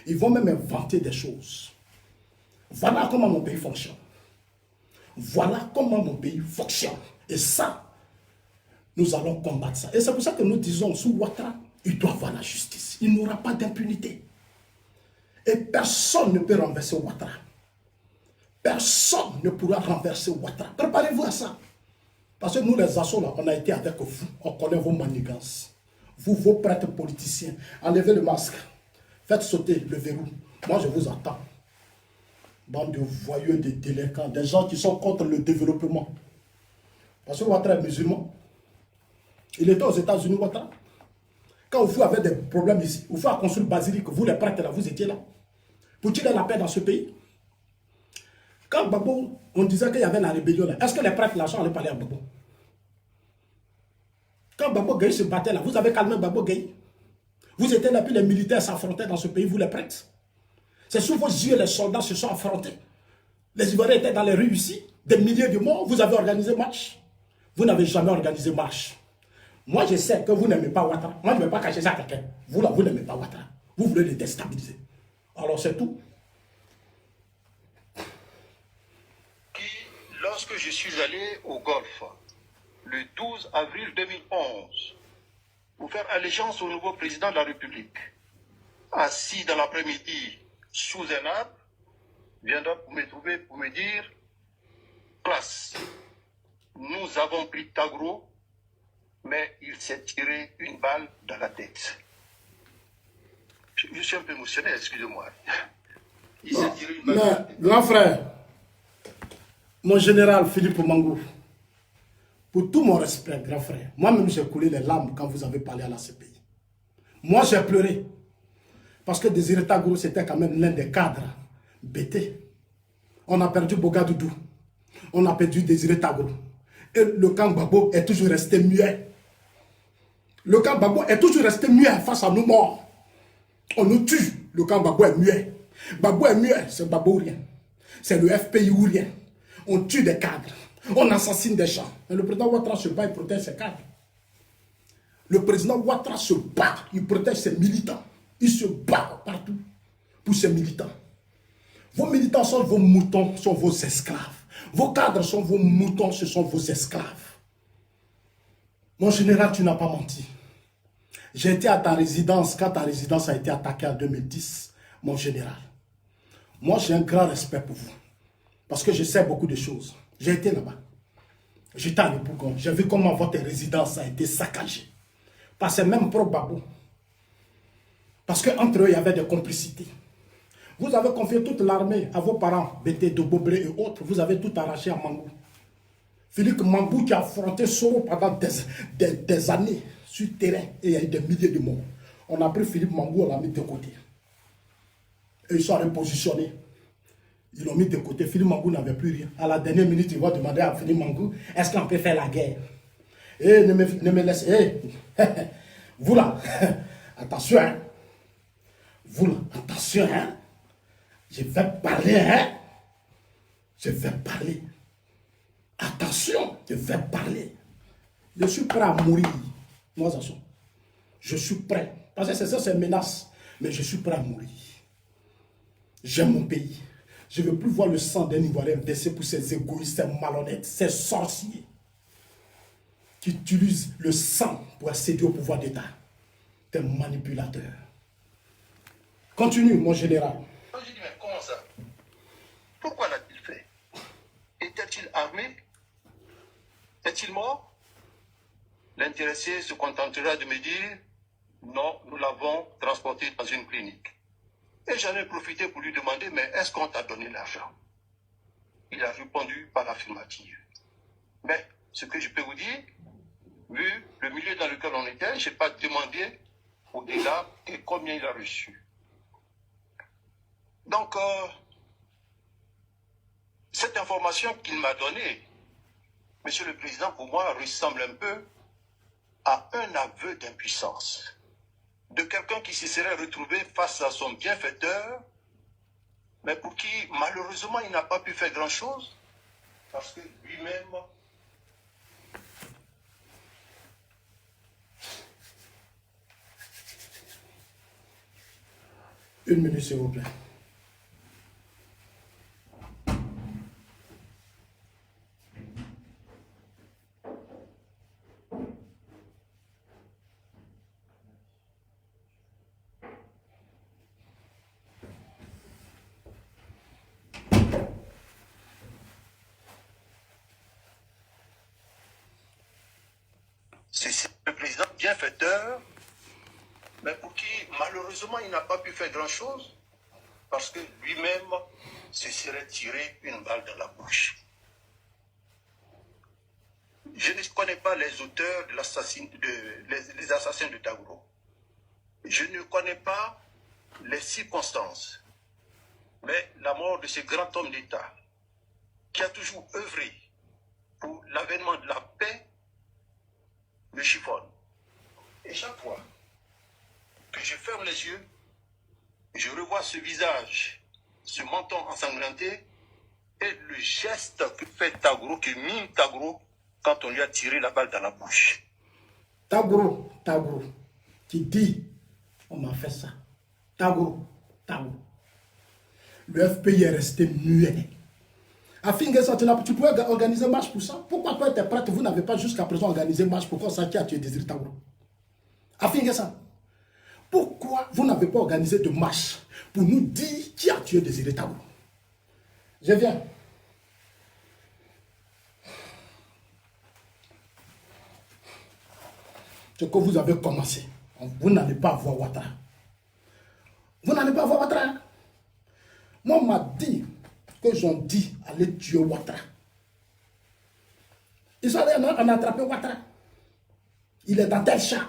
Ils vont même inventer des choses. Voilà comment mon pays fonctionne. Voilà comment mon pays fonctionne. Et ça, nous allons combattre ça. Et c'est pour ça que nous disons, sous Ouattara, il doit avoir la justice. Il n'aura pas d'impunité. Et personne ne peut renverser Ouattara. Personne ne pourra renverser Ouattara. Préparez-vous à ça. Parce que nous, les assos, là, on a été avec vous. On connaît vos manigances. Vous, vos prêtres politiciens, enlevez le masque. Faites sauter le verrou. Moi, je vous attends. Bande de voyeux, de délinquants, des gens qui sont contre le développement. Parce que Ouattara est musulman. Il était aux États-Unis, Ouattara. Quand vous avez des problèmes ici, vous faites construire basilique, vous les prêtres là, vous étiez là. Pour tirer la paix dans ce pays. Quand Babo, on disait qu'il y avait la rébellion là, est-ce que les prêtres là sont allés parler à Babo? Quand Babo Gaye se battait là, vous avez calmé Babo Gaye. Vous étiez là, puis les militaires s'affrontaient dans ce pays, vous les prêtres. C'est sous vos yeux les soldats se sont affrontés. Les Ivoiriens étaient dans les rues ici, des milliers de morts, vous avez organisé marche. Vous n'avez jamais organisé marche. Moi, je sais que vous n'aimez pas Ouattara. Moi, je ne vais pas cacher ça à quelqu'un. Vous, là, vous n'aimez pas Ouattara. Vous voulez le déstabiliser. Alors, c'est tout.
Lorsque je suis allé au Golfe, le 12 avril 2011, pour faire allégeance au nouveau président de la République, assis dans l'après-midi sous un arbre, viendra me trouver pour me dire « Classe, nous avons pris Tagro, mais il s'est tiré une balle dans la tête. » Je suis un peu émotionné, excusez-moi. Il s'est tiré une balle dans la tête.
Grand frère, mon général Philippe Mangou, pour tout mon respect, grand frère, moi-même j'ai coulé les larmes quand vous avez parlé à la CPI. Moi j'ai pleuré. Parce que Désiré Tagro, c'était quand même l'un des cadres bêtés. On a perdu Bogadoudou. On a perdu Désiré Tagro. Et le camp Babo est toujours resté muet. Le camp Babo est toujours resté muet face à nos morts. On nous tue. le camp Gbagbo est muet. Gbagbo est muet, c'est Gbagbo ou rien. C'est le FPI ou rien. On tue des cadres, on assassine des gens. Et le président Ouattara se bat, il protège ses cadres. Le président Ouattara se bat, il protège ses militants. Il se bat partout pour ses militants. Vos militants sont vos moutons, sont vos esclaves. Vos cadres sont vos moutons, ce sont vos esclaves. Mon général, tu n'as pas menti. J'ai été à ta résidence quand ta résidence a été attaquée en 2010, mon général. Moi, j'ai un grand respect pour vous. Parce que je sais beaucoup de choses. J'ai été là-bas. J'étais à Yopougon. J'ai vu comment votre résidence a été saccagée. Par ces mêmes pro-Gbagbo. Parce qu'entre eux, il y avait des complicités. Vous avez confié toute l'armée à vos parents, Bété, Dobobré et autres. Vous avez tout arraché à Mangou. Philippe Mangou qui a affronté Soro pendant des années sur le terrain. Et il y a eu des milliers de morts. On a pris Philippe Mangou, on l'a mis de côté. Et ils sont repositionnés. Ils l'ont mis de côté. Philippe Mangou n'avait plus rien. À la dernière minute, ils vont demander à Philippe Mangou, est-ce qu'on peut faire la guerre? Et ne me laissez. Vous là, attention, hein. Vous là, attention, hein. Je vais parler, hein. Je vais parler. Attention, je vais parler. Je suis prêt à mourir. Moi, ça sont. Je suis prêt. Parce que c'est ça, c'est une menace. Mais je suis prêt à mourir. J'aime mon pays. Je ne veux plus voir le sang d'un Ivoirien verser pour ces égoïstes, ces malhonnêtes, ces sorciers qui utilisent le sang pour accéder au pouvoir d'État. Des manipulateurs. Continue, mon général.
Je dis, mais comment ça? Pourquoi l'a-t-il fait? Était-il armé? Est-il mort? L'intéressé se contentera de me dire, non, nous l'avons transporté dans une clinique. Et j'en ai profité pour lui demander, mais est-ce qu'on t'a donné l'argent? Il a répondu par l'affirmative. Mais ce que je peux vous dire, vu le milieu dans lequel on était, je n'ai pas demandé au-delà et combien il a reçu. Donc, cette information qu'il m'a donnée, Monsieur le Président, pour moi, ressemble un peu à un aveu d'impuissance de quelqu'un qui se serait retrouvé face à son bienfaiteur, mais pour qui, malheureusement, il n'a pas pu faire grand-chose, parce que lui-même...
Une minute, s'il vous plaît.
C'est le président bienfaiteur, mais pour qui, malheureusement, il n'a pas pu faire grand-chose, parce que lui-même se serait tiré une balle dans la bouche. Je ne connais pas les auteurs de les assassins de Tagoro. Je ne connais pas les circonstances, mais la mort de ce grand homme d'État, qui a toujours œuvré pour l'avènement de la paix, me chiffonne. Et chaque fois que je ferme les yeux, je revois ce visage, ce menton ensanglanté et le geste que fait Tagoro, que mime Tagoro quand on lui a tiré la balle dans la bouche.
Tagoro, qui dit, on m'a fait ça. Tagoro. Le FPI est resté muet. À Finguessa, tu pouvais organiser marche pour ça. Pourquoi toi, tes prêtres, vous n'avez pas jusqu'à présent organisé marche pour qu'on sache qui a tué Désiré Tagoro? À Finguessa, pourquoi vous n'avez pas organisé de marche pour nous dire qui a tué Désiré Tagoro? Je viens. Ce que vous avez commencé, vous n'allez pas avoir Ouattara. Vous n'allez pas avoir Ouattara. Moi, on m'a dit que j'en dit aller tuer Ouattara. Ils sont allés en attraper Ouattara. Il est dans tel champ.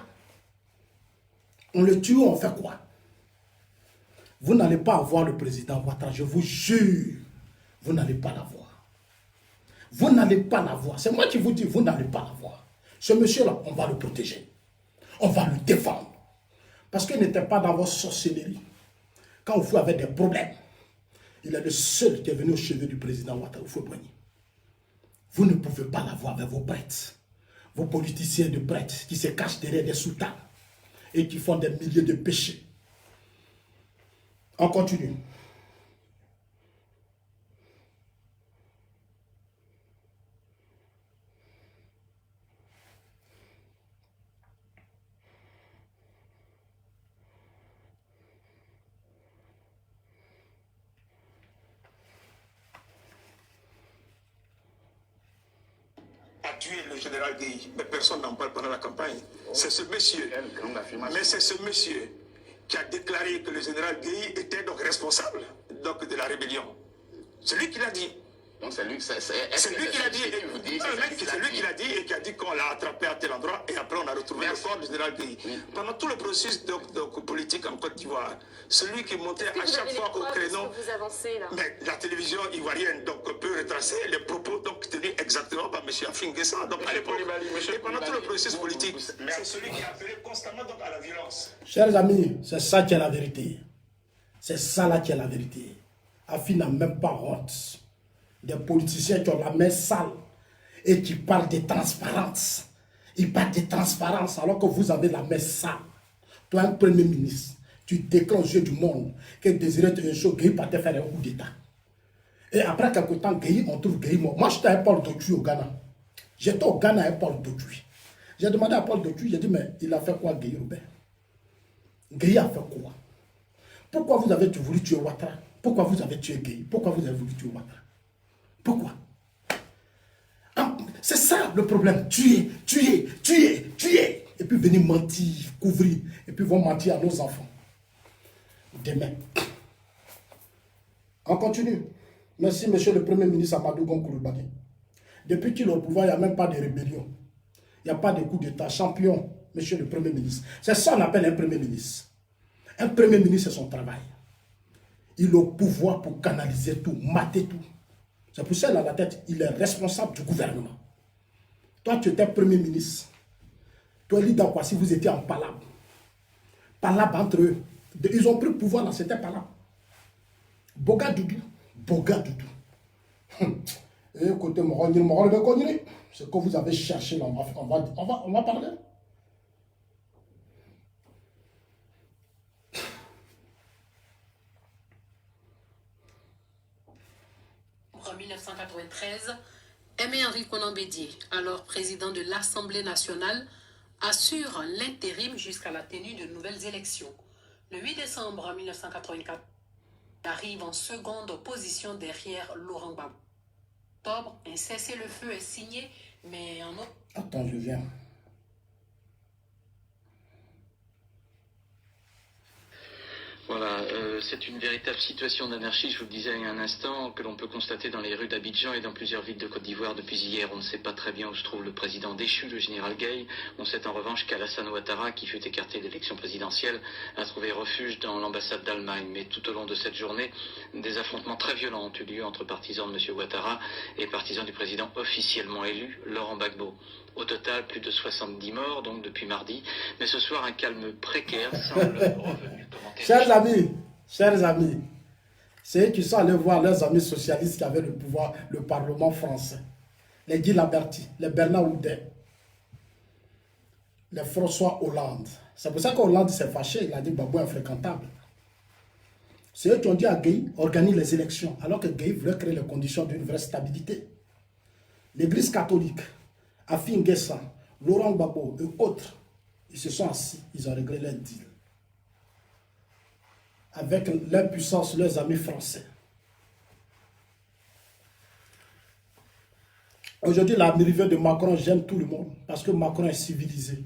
On le tue, on fait quoi? Vous n'allez pas avoir le président Ouattara, je vous jure. Vous n'allez pas l'avoir. Vous n'allez pas l'avoir. C'est moi qui vous dis, vous n'allez pas l'avoir. Ce monsieur-là, on va le protéger. On va le défendre. Parce qu'il n'était pas dans votre sorcellerie. Quand vous avez des problèmes, il est le seul qui est venu au chevet du président Ouattara, Houphouët-Boigny. Vous ne pouvez pas l'avoir avec vos prêtres, vos politiciens de prêtres qui se cachent derrière des sultans et qui font des milliers de péchés. On continue.
A tué le général Gueye, mais personne n'en parle pendant la campagne. C'est ce monsieur, mais c'est ce monsieur qui a déclaré que le général Gueye était donc responsable donc, de la rébellion. C'est lui qui l'a dit.
Donc c'est lui,
lui qui l'a dit. C'est lui qui l'a dit et qui a dit qu'on l'a attrapé à tel endroit et après on a retrouvé le corps du général Gueye. Pendant tout le processus donc, politique en Côte d'Ivoire, celui qui montait à chaque fois au créneau. Mais la télévision ivoirienne donc, peut retracer les propos donc, tenus exactement par M. Afin Guessan. Donc à l'époque, et pendant tout le processus politique, c'est celui qui appelait constamment donc, à la violence.
Chers amis, c'est ça qui est la vérité. C'est ça là qui est la vérité. Afin n'a même pas honte. Des politiciens qui ont la main sale et qui parlent de transparence. Ils parlent de transparence alors que vous avez la main sale. Toi, un premier ministre, tu déclares aux yeux du monde que Désiré Théocho Gueye partait faire un coup d'État. Et après quelques temps, Gueye, on trouve Gueye mort. Moi, j'étais à Paul Dotui au Ghana. J'étais au Ghana à Paul Dotui. J'ai demandé à Paul Dotui, j'ai dit, mais il a fait quoi, Gueye Robert? Gueye a fait quoi? Pourquoi vous avez voulu tuer Ouattara? Pourquoi vous avez tué Gueye? Pourquoi vous avez voulu tuer Ouattara? Pourquoi? C'est ça le problème. Tuer. Et puis venir mentir, couvrir. Et puis vont mentir à nos enfants. Demain. On continue. Merci, monsieur le Premier ministre Amadou Gon Coulibaly. Depuis qu'il est au pouvoir, il n'y a même pas de rébellion. Il n'y a pas de coup d'État. Champion, monsieur le Premier ministre. C'est ça qu'on appelle un Premier ministre. Un Premier ministre, c'est son travail. Il a le pouvoir pour canaliser tout, mater tout. C'est pour ça qu'il a la tête, il est responsable du gouvernement. Toi, tu étais Premier ministre. Toi, Lida Kwasi, vous étiez en palabre. Palabre entre eux. Ils ont pris le pouvoir là, c'était palabre. Boga Doudou. Écoutez, ce que vous avez cherché là, on va parler.
En 1993, Aimé-Henri Konan Bédié, alors président de l'Assemblée nationale, assure l'intérim jusqu'à la tenue de nouvelles élections. Le 8 décembre 1984, il arrive en seconde position derrière Laurent Gbagbo. En octobre, un cessez-le-feu est signé, mais en octobre...
Attends, je viens.
Voilà, c'est une véritable situation d'anarchie, je vous le disais il y a un instant, que l'on peut constater dans les rues d'Abidjan et dans plusieurs villes de Côte d'Ivoire depuis hier. On ne sait pas très bien où se trouve le président déchu, le général Gueye. On sait en revanche qu'Alassane Ouattara, qui fut écarté de l'élection présidentielle, a trouvé refuge dans l'ambassade d'Allemagne. Mais tout au long de cette journée, des affrontements très violents ont eu lieu entre partisans de M. Ouattara et partisans du président officiellement élu, Laurent Gbagbo. Au total, plus de 70 morts, donc depuis mardi. Mais ce soir, un calme précaire semble revenu.
Chers amis, c'est eux qui sont allés voir leurs amis socialistes qui avaient le pouvoir, le Parlement français. Les Guy Laberty, les Bernard Houdet, les François Hollande. C'est pour ça qu'Hollande s'est fâché, il a dit Gbagbo est infréquentable. C'est eux qui ont dit à Gueye, organise les élections, alors que Gueye voulait créer les conditions d'une vraie stabilité. L'Église catholique, Afin Guessan, Laurent Gbagbo et autres, ils se sont assis, ils ont réglé leur deal. Avec leur puissance, leurs amis français. Aujourd'hui, l'arrivée de Macron gêne tout le monde parce que Macron est civilisé.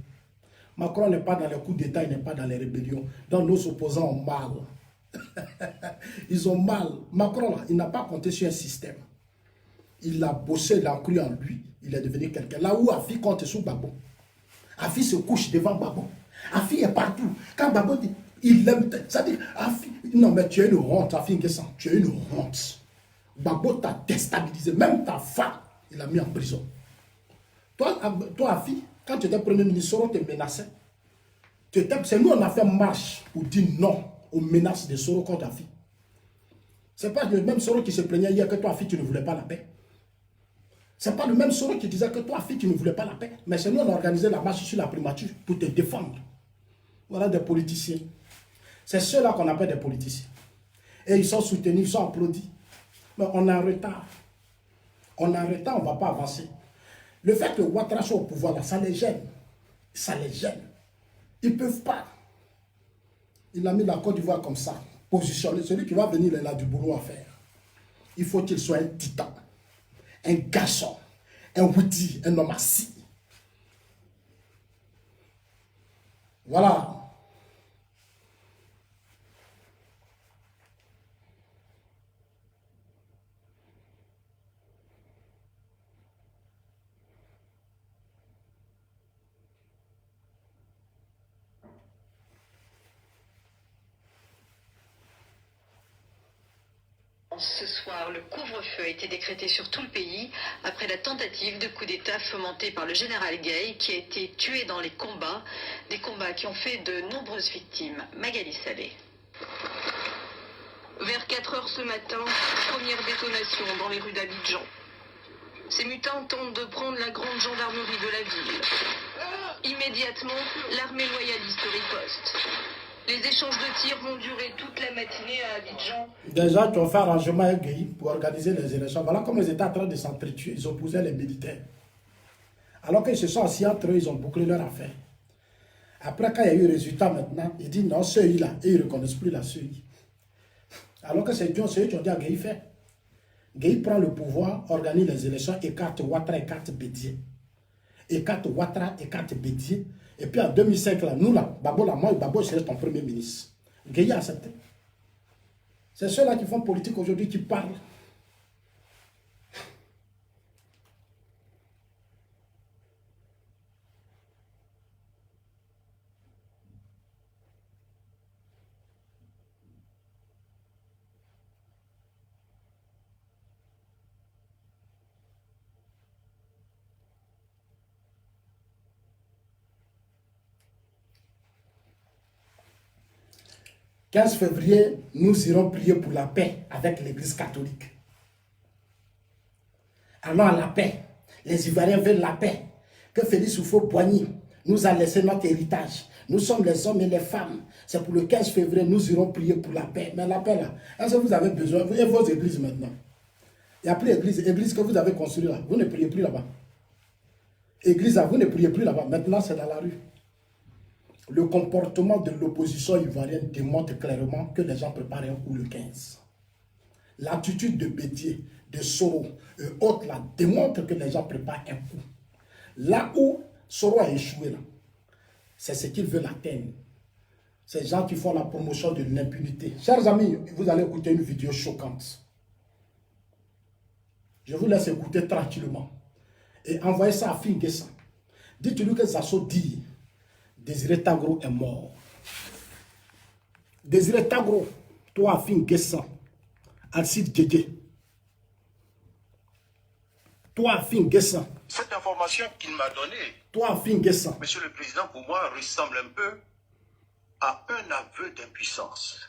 Macron n'est pas dans les coups d'État, il n'est pas dans les rébellions. Donc nos opposants ont mal. Ils ont mal. Macron, là, il n'a pas compté sur un système. Il a bossé, il a cru en lui. Il est devenu quelqu'un. Là où Afi compte sur Gbagbo. Afi se couche devant Gbagbo. Afi est partout. Quand Gbagbo dit... Il aime, ça dit, non mais tu es une honte, Afin Guessan, tu es une honte. Gbagbo t'a déstabilisé, même ta femme, il a mis en prison. Toi Afi, quand tu étais Premier ministre, on te menaçait. C'est nous, on a fait marche pour dire non aux menaces de Soro contre Afi. Ce n'est pas le même Soro qui se plaignait hier que toi, Afi, tu ne voulais pas la paix. Ce n'est pas le même Soro qui disait que toi, Afi, tu ne voulais pas la paix. Mais c'est nous, on a organisé la marche sur la primature pour te défendre. Voilà des politiciens. C'est ceux-là qu'on appelle des politiciens. Et ils sont soutenus, ils sont applaudis. Mais on est en retard. On est en retard, on ne va pas avancer. Le fait que Ouattara soit au pouvoir, là, ça les gêne. Ça les gêne. Ils ne peuvent pas. Il a mis la Côte d'Ivoire comme ça, positionné. Celui qui va venir, il a du boulot à faire. Il faut qu'il soit un titan, un garçon, un outil, un homme assis. Voilà.
Ce soir, le couvre-feu a été décrété sur tout le pays après la tentative de coup d'État fomentée par le général Gay qui a été tué dans les combats, des combats qui ont fait de nombreuses victimes. Magali Salé.
Vers 4 heures ce matin, première détonation dans les rues d'Abidjan. Ces mutins tentent de prendre la grande gendarmerie de la ville. Immédiatement, l'armée loyaliste riposte. Les échanges de tirs vont durer toute la matinée à Abidjan.
Déjà, tu as fait arrangement avec Gueye pour organiser les élections. Voilà comme ils étaient en train de s'entretuer. Ils opposaient les militaires. Alors qu'ils se sont assis entre eux, ils ont bouclé leur affaire. Après, quand il y a eu le résultat maintenant, ils disent non, ceux-là, et ils ne reconnaissent plus la CEI. Alors que c'est eux qui ont dit à Gueye faire. Gueye prend le pouvoir, organise les élections, écarte Ouattara, écarte Bédié. Écarte Ouattara, écarte Bédié. Et puis en 2005, là, nous, là, Babo, là, moi, Babo, je serai ton premier ministre. Gueye a accepté. C'est ceux-là qui font politique aujourd'hui qui parlent. Le 15 février, nous irons prier pour la paix avec l'Église catholique. Allons à la paix. Les Ivoiriens veulent la paix. Que Félix Houphouët-Boigny nous a laissé notre héritage. Nous sommes les hommes et les femmes. C'est pour le 15 février, nous irons prier pour la paix. Mais la paix là, est-ce que vous avez besoin? Vous avez vos églises maintenant. Il n'y a plus d'église. Église que vous avez construite là, vous ne priez plus là-bas. Église là, vous ne priez plus là-bas. Maintenant, c'est dans la rue. Le comportement de l'opposition ivoirienne démontre clairement que les gens préparent un coup le 15. L'attitude de Bédié, de Soro et autres là démontre que les gens préparent un coup. Là où Soro a échoué, c'est ce qu'ils veulent atteindre. Ces gens qui font la promotion de l'impunité. Chers amis, vous allez écouter une vidéo choquante. Je vous laisse écouter tranquillement. Et envoyez ça à Finguessa. Dites-lui que Zasso dit Désiré Tagro est mort. Désiré Tagro, toi, Finguessa, Alcide Djedje. Toi, Finguessa.
Cette information qu'il m'a donnée,
toi, Finguessa,
Monsieur le Président, pour moi, ressemble un peu à un aveu d'impuissance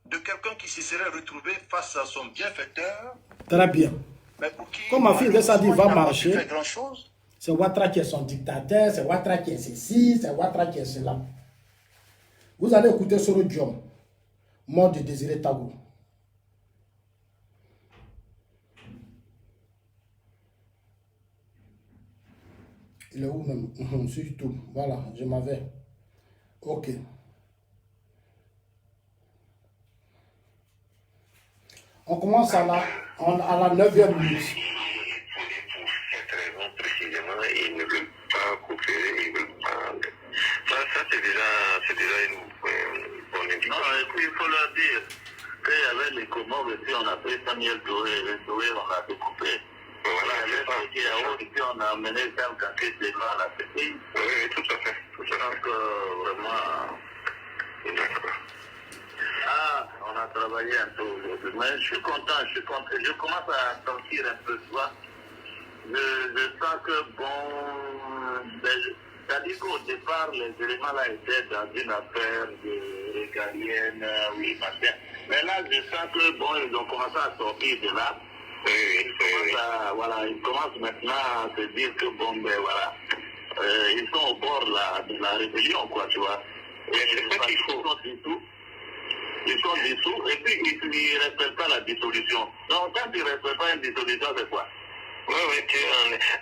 de quelqu'un qui se serait retrouvé face à son bienfaiteur.
Très bien.
Mais pour qui,
comme ma fille de ça dit va marcher,
grand-chose.
C'est Ouattara qui est son dictateur, c'est Ouattara qui est ceci, c'est Ouattara qui est cela. Vous allez écouter Soro Diom, mort de Désiré Tagro. Il est où même? Sur YouTube. Voilà, je m'avais. Ok. On commence à la 9e minute.
Ils ne veulent pas coopérer, ils ne veulent pas. Ça c'est déjà une bonne indication. Non, et puis il faut leur dire qu'il y avait les Comores et puis on a pris Samuel Touré, le Touré on a découpé. Voilà, il y avait ceux qui a et puis on a amené Sam Kanké Stéphane à la CPI. Oui, tout à fait. Donc vraiment. D'accord. Ah, on a travaillé un peu aujourd'hui, mais je suis content, je commence à sentir un peu, tu vois. Je sens que, bon, c'est-à-dire qu'au départ, les éléments là étaient dans une affaire de régalienne, oui, machin. Mais là, je sens que, bon, ils ont commencé à sortir de là. Ils commencent maintenant à se dire que, bon, ben voilà, ils sont au bord de la rébellion, quoi, tu vois. Et c'est ça qu'il faut. Ils sont dissous, et puis ils ne respectent pas la dissolution. Donc, quand ils ne respectent pas une dissolution, c'est quoi?
Oui,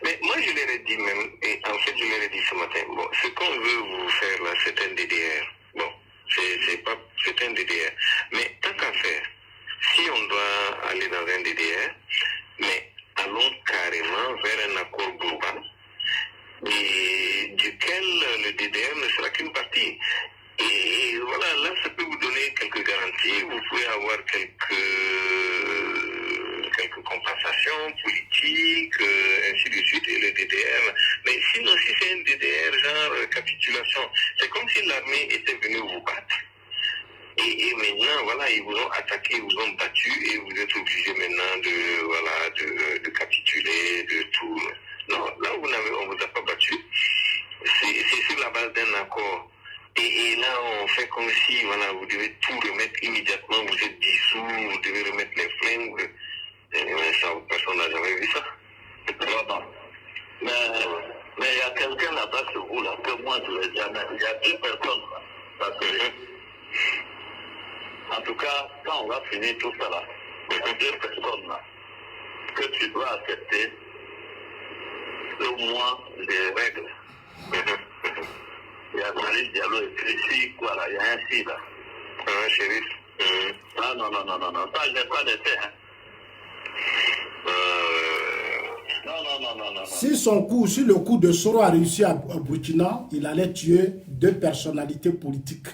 mais moi je leur ai dit même, et en fait je leur ai dit ce matin, bon, ce qu'on veut vous faire là, c'est un DDR. Bon, c'est un DDR. Mais tant qu'à faire, si on doit aller dans un DDR, mais allons carrément vers un accord global, et duquel le DDR ne sera qu'une partie. Et voilà, là ça peut vous donner quelques garanties, vous pouvez avoir quelques compensations politiques, ainsi de suite, et le DDR. Mais sinon, si c'est un DDR genre capitulation, c'est comme si l'armée était venue vous battre. Et maintenant, voilà, ils vous ont attaqué, ils vous ont battu, et vous êtes obligé maintenant de capituler, de tout. Non, là, on vous a pas battu. C'est sur la base d'un accord. Et là, on fait comme si, voilà, vous devez tout remettre immédiatement, vous êtes dissous, vous devez remettre les flingues. Ça, personne n'a jamais vu ça.
Mais il y a quelqu'un là-bas sur vous, là, que moi, je ne l'ai jamais. Il y a 2 personnes, là. Parce que, en tout cas, quand on va finir tout ça, là, il y a 2 personnes, là, que tu dois accepter au moins des règles. Il y a Malik Diallo et Chrissy, quoi, là, il y a un si, là.
Un shérif.
Ah, non, ça, je n'ai pas d'effet, hein. Non.
Si le coup de Soro a réussi à Burkina, il allait tuer 2 personnalités politiques.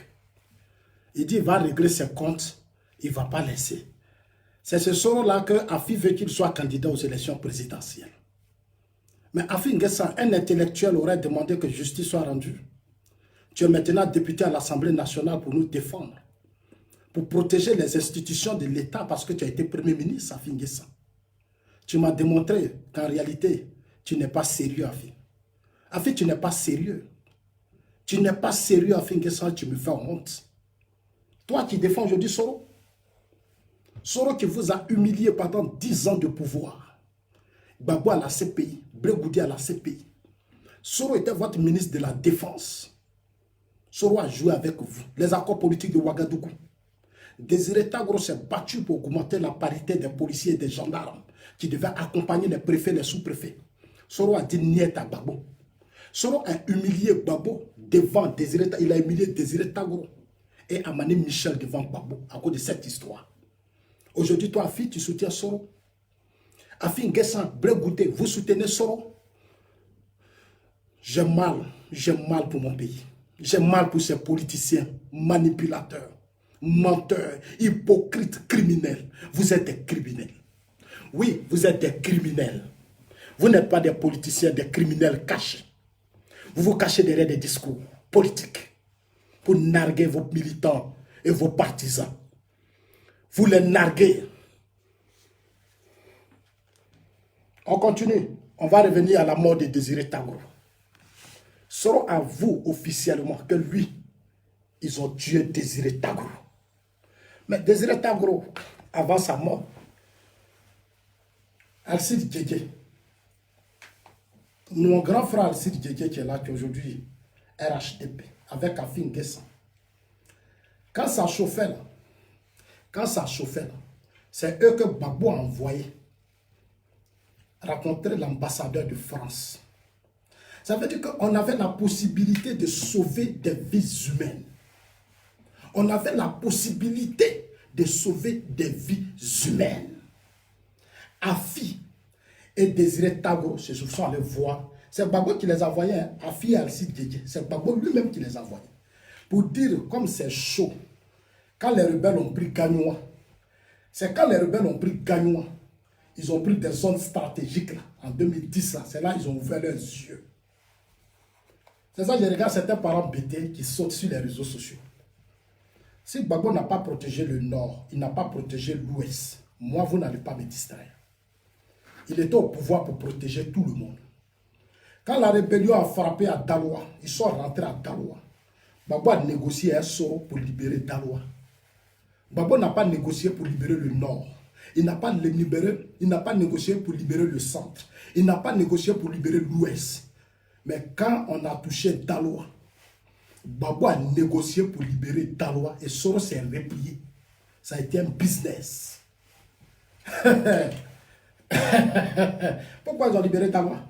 Il dit qu'il va régler ses comptes, il ne va pas laisser. C'est ce Soro-là que Afi veut qu'il soit candidat aux élections présidentielles. Mais Afi N'Guessan, un intellectuel, aurait demandé que justice soit rendue. Tu es maintenant député à l'Assemblée nationale pour nous défendre, pour protéger les institutions de l'État parce que tu as été Premier ministre, Afi N'Guessan. Tu m'as démontré qu'en réalité, tu n'es pas sérieux, Afi. Afi, tu n'es pas sérieux. Tu n'es pas sérieux, Afi N'Guessan, tu me fais honte. Toi qui défends aujourd'hui Soro. Soro qui vous a humilié pendant 10 ans de pouvoir. Gbagbo à la CPI, Bregoudi à la CPI. Soro était votre ministre de la Défense. Soro a joué avec vous. Les accords politiques de Ouagadougou. Désiré Tagro s'est battu pour augmenter la parité des policiers et des gendarmes qui devaient accompagner les préfets, les sous-préfets. Soro a dit niet à Gbagbo. Soro a humilié Gbagbo devant Désiré Tagro. Il a humilié Désiré Tagro et Amani Michel devant Gbagbo à cause de cette histoire. Aujourd'hui, toi, Afi, tu soutiens Soro. Afi N'Guessan, Bregoudé, vous soutenez Soro. J'ai mal pour mon pays. J'ai mal pour ces politiciens manipulateurs, menteurs, hypocrites, criminels. Vous êtes des criminels. Oui, vous êtes des criminels. Vous n'êtes pas des politiciens, des criminels cachés. Vous vous cachez derrière des discours politiques pour narguer vos militants et vos partisans. Vous les narguez. On continue. On va revenir à la mort de Désiré Tagro. Soro avoue officiellement que lui, ils ont tué Désiré Tagro. Mais Désiré Tagro, avant sa mort, Alcide Djedje, mon grand frère Alcide Djedje qui est là, qui aujourd'hui RHDP, avec Afi N'Guessan. Quand ça chauffait là, c'est eux que Gbagbo a envoyé rencontrer l'ambassadeur de France. Ça veut dire qu'on avait la possibilité de sauver des vies humaines. On avait la possibilité de sauver des vies humaines. Afi et Désiré Tagro se sont allés voir. C'est Gbagbo qui les a envoyés, hein? Afi et Alcide Djedje. C'est Gbagbo lui-même qui les a envoyés. Pour dire, comme c'est chaud, quand les rebelles ont pris Gagnoua, c'est quand les rebelles ont pris Gagnoua, ils ont pris des zones stratégiques là, en 2010, c'est là qu'ils ont ouvert leurs yeux. C'est ça que je regarde certains parents bêtés qui sautent sur les réseaux sociaux. Si Gbagbo n'a pas protégé le nord, il n'a pas protégé l'ouest, moi vous n'allez pas me distraire. Il était au pouvoir pour protéger tout le monde. Quand la rébellion a frappé à Daloa, ils sont rentrés à Daloa. Babo a négocié un sort pour libérer Daloa. Babo n'a pas négocié pour libérer le nord. Il n'a pas négocié pour libérer le centre. Il n'a pas négocié pour libérer l'ouest. Mais quand on a touché Daloa, Babo a négocié pour libérer Daloa et Soro s'est replié. Ça a été un business. Pourquoi ils ont libéré Daloa?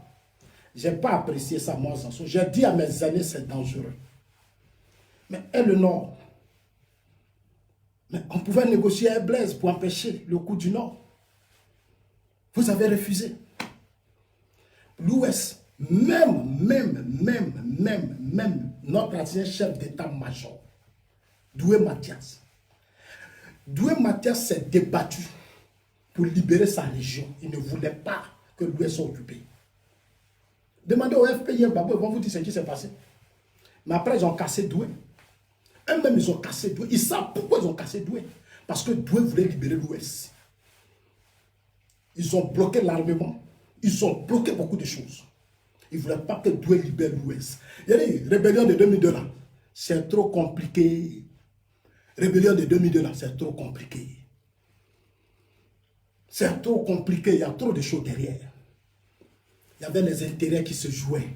Je n'ai pas apprécié ça, moi, Zanso. J'ai dit à mes amis, c'est dangereux. Mais et le Nord? Mais on pouvait négocier un Blaise pour empêcher le coup du Nord. Vous avez refusé. L'Ouest, même notre ancien chef d'état-major, Doué Mathias. Doué Mathias s'est débattu pour libérer sa région. Il ne voulait pas que l'Ouest soit occupé. Demandez au FPI, Babo, ils vont vous dire ce qui s'est passé. Mais après, ils ont cassé Doué. Eux-mêmes, ils ont cassé Doué. Ils savent pourquoi ils ont cassé Doué. Parce que Doué voulait libérer l'Ouest. Ils ont bloqué l'armement. Ils ont bloqué beaucoup de choses. Ils ne voulaient pas que Doué libère l'Ouest. Il y a des rébellions de 2002 là. C'est trop compliqué. Rébellion de 2002 là, c'est trop compliqué. C'est trop compliqué. Il y a trop de choses derrière. Il y avait les intérêts qui se jouaient.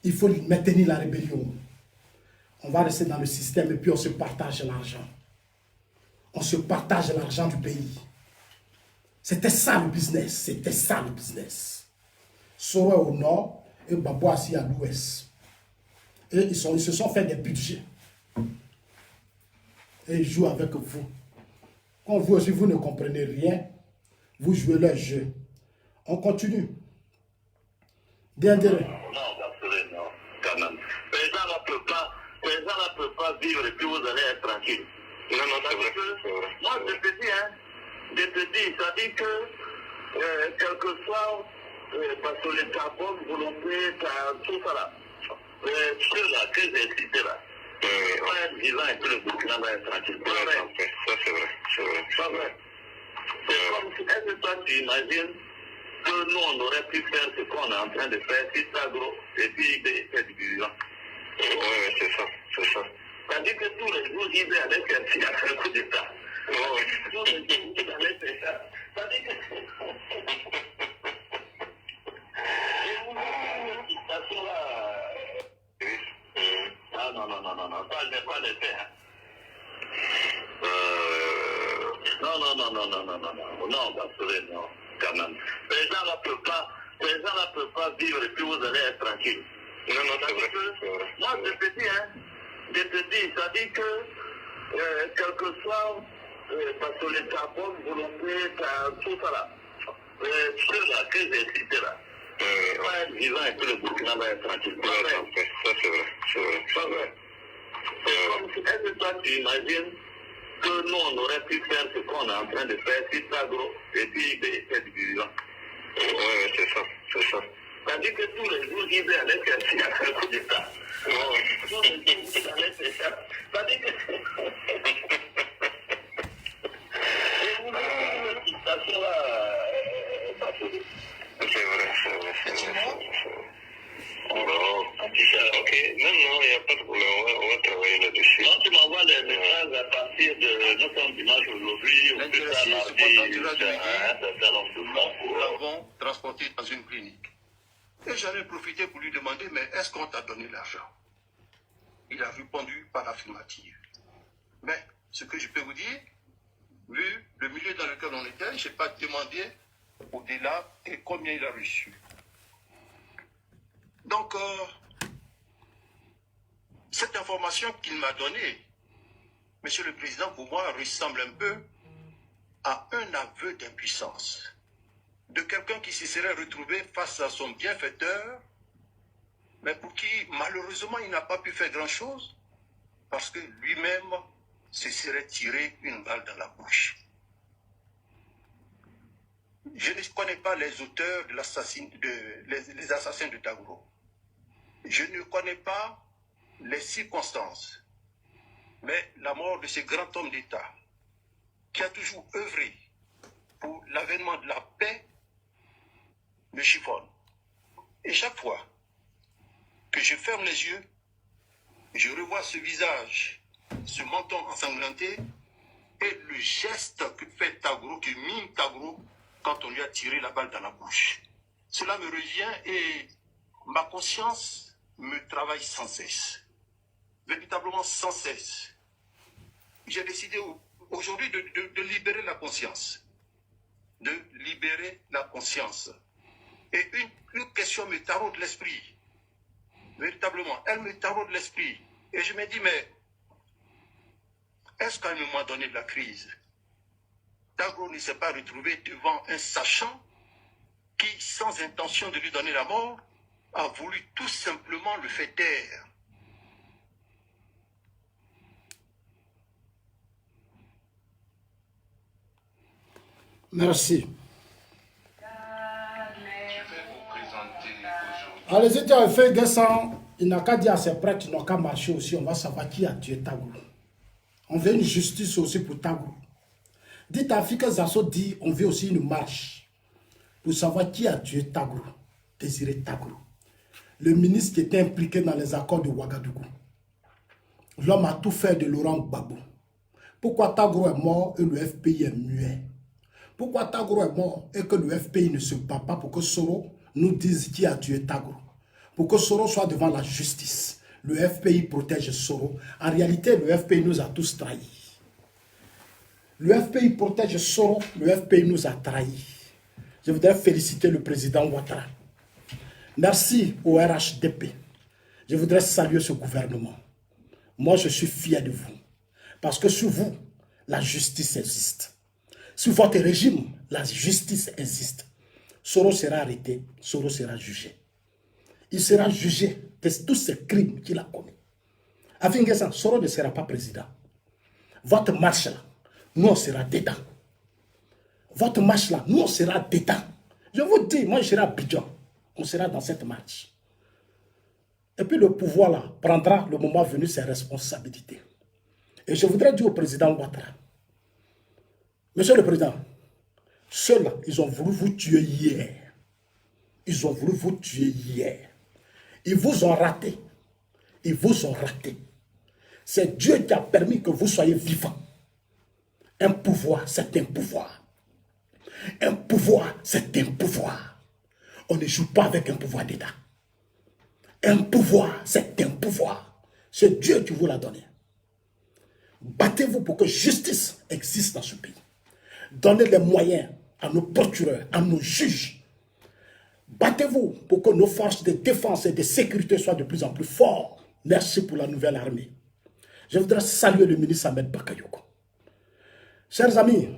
Il faut maintenir la rébellion. On va rester dans le système et puis on se partage l'argent. On se partage l'argent du pays. C'était ça le business. C'était ça le business. Soro au nord et Babo assis à l'ouest. Et ils se sont fait des budgets. Et ils jouent avec vous. Quand vous aussi vous ne comprenez rien, vous jouez leur jeu. On continue. Bien dire.
Non, absolument, quand même. Les gens ne peuvent pas vivre et puis vous allez être tranquille. Non, c'est vrai. Moi, je te dis, ça dit que, quel que soit, parce que les carbone, volonté, tout ça là, ceux-là que j'ai cités là, vivant et puis le Burkina va être tranquille. Ça, c'est vrai. C'est comme si, est-ce que toi, tu imagines que nous, on aurait pu faire ce qu'on est en train de faire, si ça gros, et puis c'est du vivant. Oui, c'est ça. C'est-à-dire que tous les jours, il va aller faire un coup d'État. Tous les jours, il va aller faire ça. C'est-à-dire que... Et vous avez une situation là... Ah non, ça ne vais pas le faire. Non, absolument. Quand même. Les gens ne peuvent pas vivre et puis vous allez être tranquille. Non, c'est vrai. Moi, je te dis, ça dit que, quel que soit, parce que les carbone, volonté, tout ça là, ceux-là que j'ai cités là, vivant et puis le Burkina va être tranquille. Ça, c'est vrai. C'est comme si, est-ce que toi, tu imagines que nous, on aurait pu faire ce qu'on est en train de faire, si ça gros, et puis c'est du vivant. Oui, c'est ça. C'est-à-dire que tous les jours, il va aller faire un coup d'État. Tous les jours, il va aller faire ça. C'est-à-dire que... Et vous avez une situation là... C'est vrai. Ok, non, il n'y a pas de problème, on va travailler là-dessus. Donc, tu m'envoies les messages à partir de... Nous sommes dimanche aujourd'hui,
l'intéressé se contentera de nous l'avons transporté dans une clinique. Et j'allais profiter pour lui demander, mais est-ce qu'on t'a donné l'argent? Il a répondu par l'affirmative. Mais ce que je peux vous dire, vu le milieu dans lequel on était, je n'ai pas demandé au-delà et combien il a reçu. Donc, cette information qu'il m'a donnée, Monsieur le Président, pour moi, ressemble un peu à un aveu d'impuissance de quelqu'un qui se serait retrouvé face à son bienfaiteur, mais pour qui, malheureusement, il n'a pas pu faire grand-chose, parce que lui-même se serait tiré une balle dans la bouche. Je ne connais pas les auteurs de les assassins de Tagoro. Je ne connais pas les circonstances. Mais la mort de ce grand homme d'État, qui a toujours œuvré pour l'avènement de la paix, me chiffonne. Et chaque fois que je ferme les yeux, Je revois ce visage, ce menton ensanglanté et le geste que fait Tagro, que mime Tagro quand on lui a tiré la balle dans la bouche. Cela me revient et ma conscience me travaille sans cesse. Véritablement sans cesse. J'ai décidé aujourd'hui de libérer la conscience. De libérer la conscience. Et une question me taraude l'esprit. Véritablement, elle me taraude l'esprit. Et je me dis, mais est-ce qu'à un moment donné de la crise, Tagro ne s'est pas retrouvé devant un sachant qui, sans intention de lui donner la mort, a voulu tout simplement le faire taire.
Merci. Allez-y, tu as fait Guessan. Il n'a qu'à dire à ses prêtres, il n'a qu'à marcher aussi. On va savoir qui a tué Tagro. On veut une justice aussi pour Tagro. Dites à Afrique Zasso dit, on veut aussi une marche pour savoir qui a tué Tagro, Désiré Tagro. Le ministre qui était impliqué dans les accords de Ouagadougou. L'homme a tout fait de Laurent Gbagbo. Pourquoi Tagro est mort et le FPI est muet? Pourquoi Tagro est mort et que le FPI ne se bat pas pour que Soro nous dise qui a tué Tagro? Pour que Soro soit devant la justice. Le FPI protège Soro. En réalité, le FPI nous a tous trahis. Le FPI protège Soro. Le FPI nous a trahis. Je voudrais féliciter le président Ouattara. Merci au RHDP. Je voudrais saluer ce gouvernement. Moi, je suis fier de vous. Parce que sur vous, la justice existe. Sur votre régime, la justice existe. Soro sera arrêté, Soro sera jugé. Il sera jugé de tous ces crimes qu'il a commis. Avec ça, Soro ne sera pas président. Votre marche là, nous on sera dedans. Votre marche là, nous on sera dedans. Je vous dis, moi je serai à Abidjan. On sera dans cette marche. Et puis le pouvoir là prendra le moment venu ses responsabilités. Et je voudrais dire au président Ouattara, Monsieur le Président, ceux-là, ils ont voulu vous tuer hier. Ils ont voulu vous tuer hier. Ils vous ont raté. Ils vous ont raté. C'est Dieu qui a permis que vous soyez vivants. Un pouvoir, c'est un pouvoir. Un pouvoir, c'est un pouvoir. On ne joue pas avec un pouvoir d'État. Un pouvoir, c'est un pouvoir. C'est Dieu qui vous l'a donné. Battez-vous pour que justice existe dans ce pays. Donnez les moyens à nos procureurs, à nos juges. Battez-vous pour que nos forces de défense et de sécurité soient de plus en plus fortes. Merci pour la nouvelle armée. Je voudrais saluer le ministre Ahmed Bakayoko. Chers amis,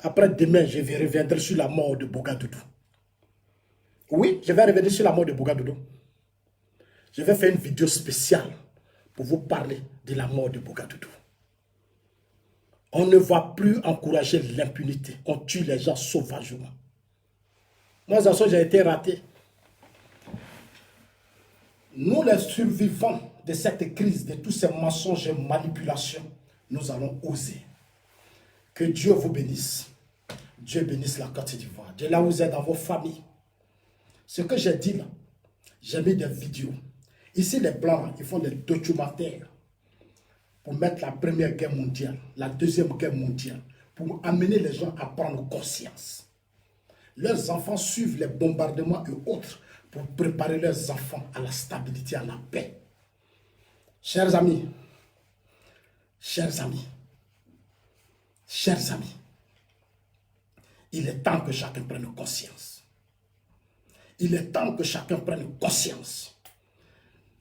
après demain, je reviendrai sur la mort de Bougadoudou. Oui, je vais revenir sur la mort de Bougadoudou. Je vais faire une vidéo spéciale pour vous parler de la mort de Bougadoudou. On ne va plus encourager l'impunité. On tue les gens sauvagement. Moi, j'ai été raté. Nous, les survivants de cette crise, de tous ces mensonges et manipulations, nous allons oser. Que Dieu vous bénisse. Dieu bénisse la Côte d'Ivoire. Dieu là où vous êtes dans vos familles. Ce que j'ai dit là, j'ai mis des vidéos. Ici, les Blancs, ils font des documentaires pour mettre la Première Guerre mondiale, la Deuxième Guerre mondiale, pour amener les gens à prendre conscience. Leurs enfants suivent les bombardements et autres pour préparer leurs enfants à la stabilité, à la paix. Chers amis, chers amis, chers amis, il est temps que chacun prenne conscience. Il est temps que chacun prenne conscience.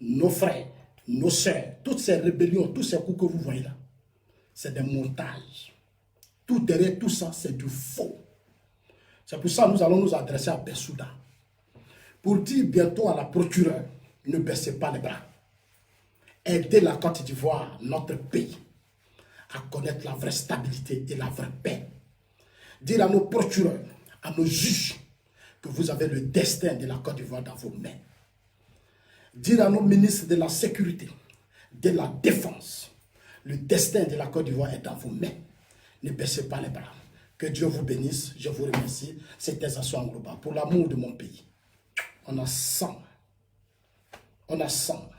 Nos frères, nos sœurs, toutes ces rébellions, tous ces coups que vous voyez là, c'est des montages. Tout derrière tout ça, c'est du faux. C'est pour ça que nous allons nous adresser à Bensouda. Pour dire bientôt à la procureure, ne baissez pas les bras. Aidez la Côte d'Ivoire, notre pays, à connaître la vraie stabilité et la vraie paix. Dire à nos procureurs, à nos juges, que vous avez le destin de la Côte d'Ivoire dans vos mains. Dire à nos ministres de la sécurité, de la défense, le destin de la Côte d'Ivoire est dans vos mains. Ne baissez pas les bras. Que Dieu vous bénisse. Je vous remercie. C'était Zasso Global. Pour l'amour de mon pays. On a 100. On a 100.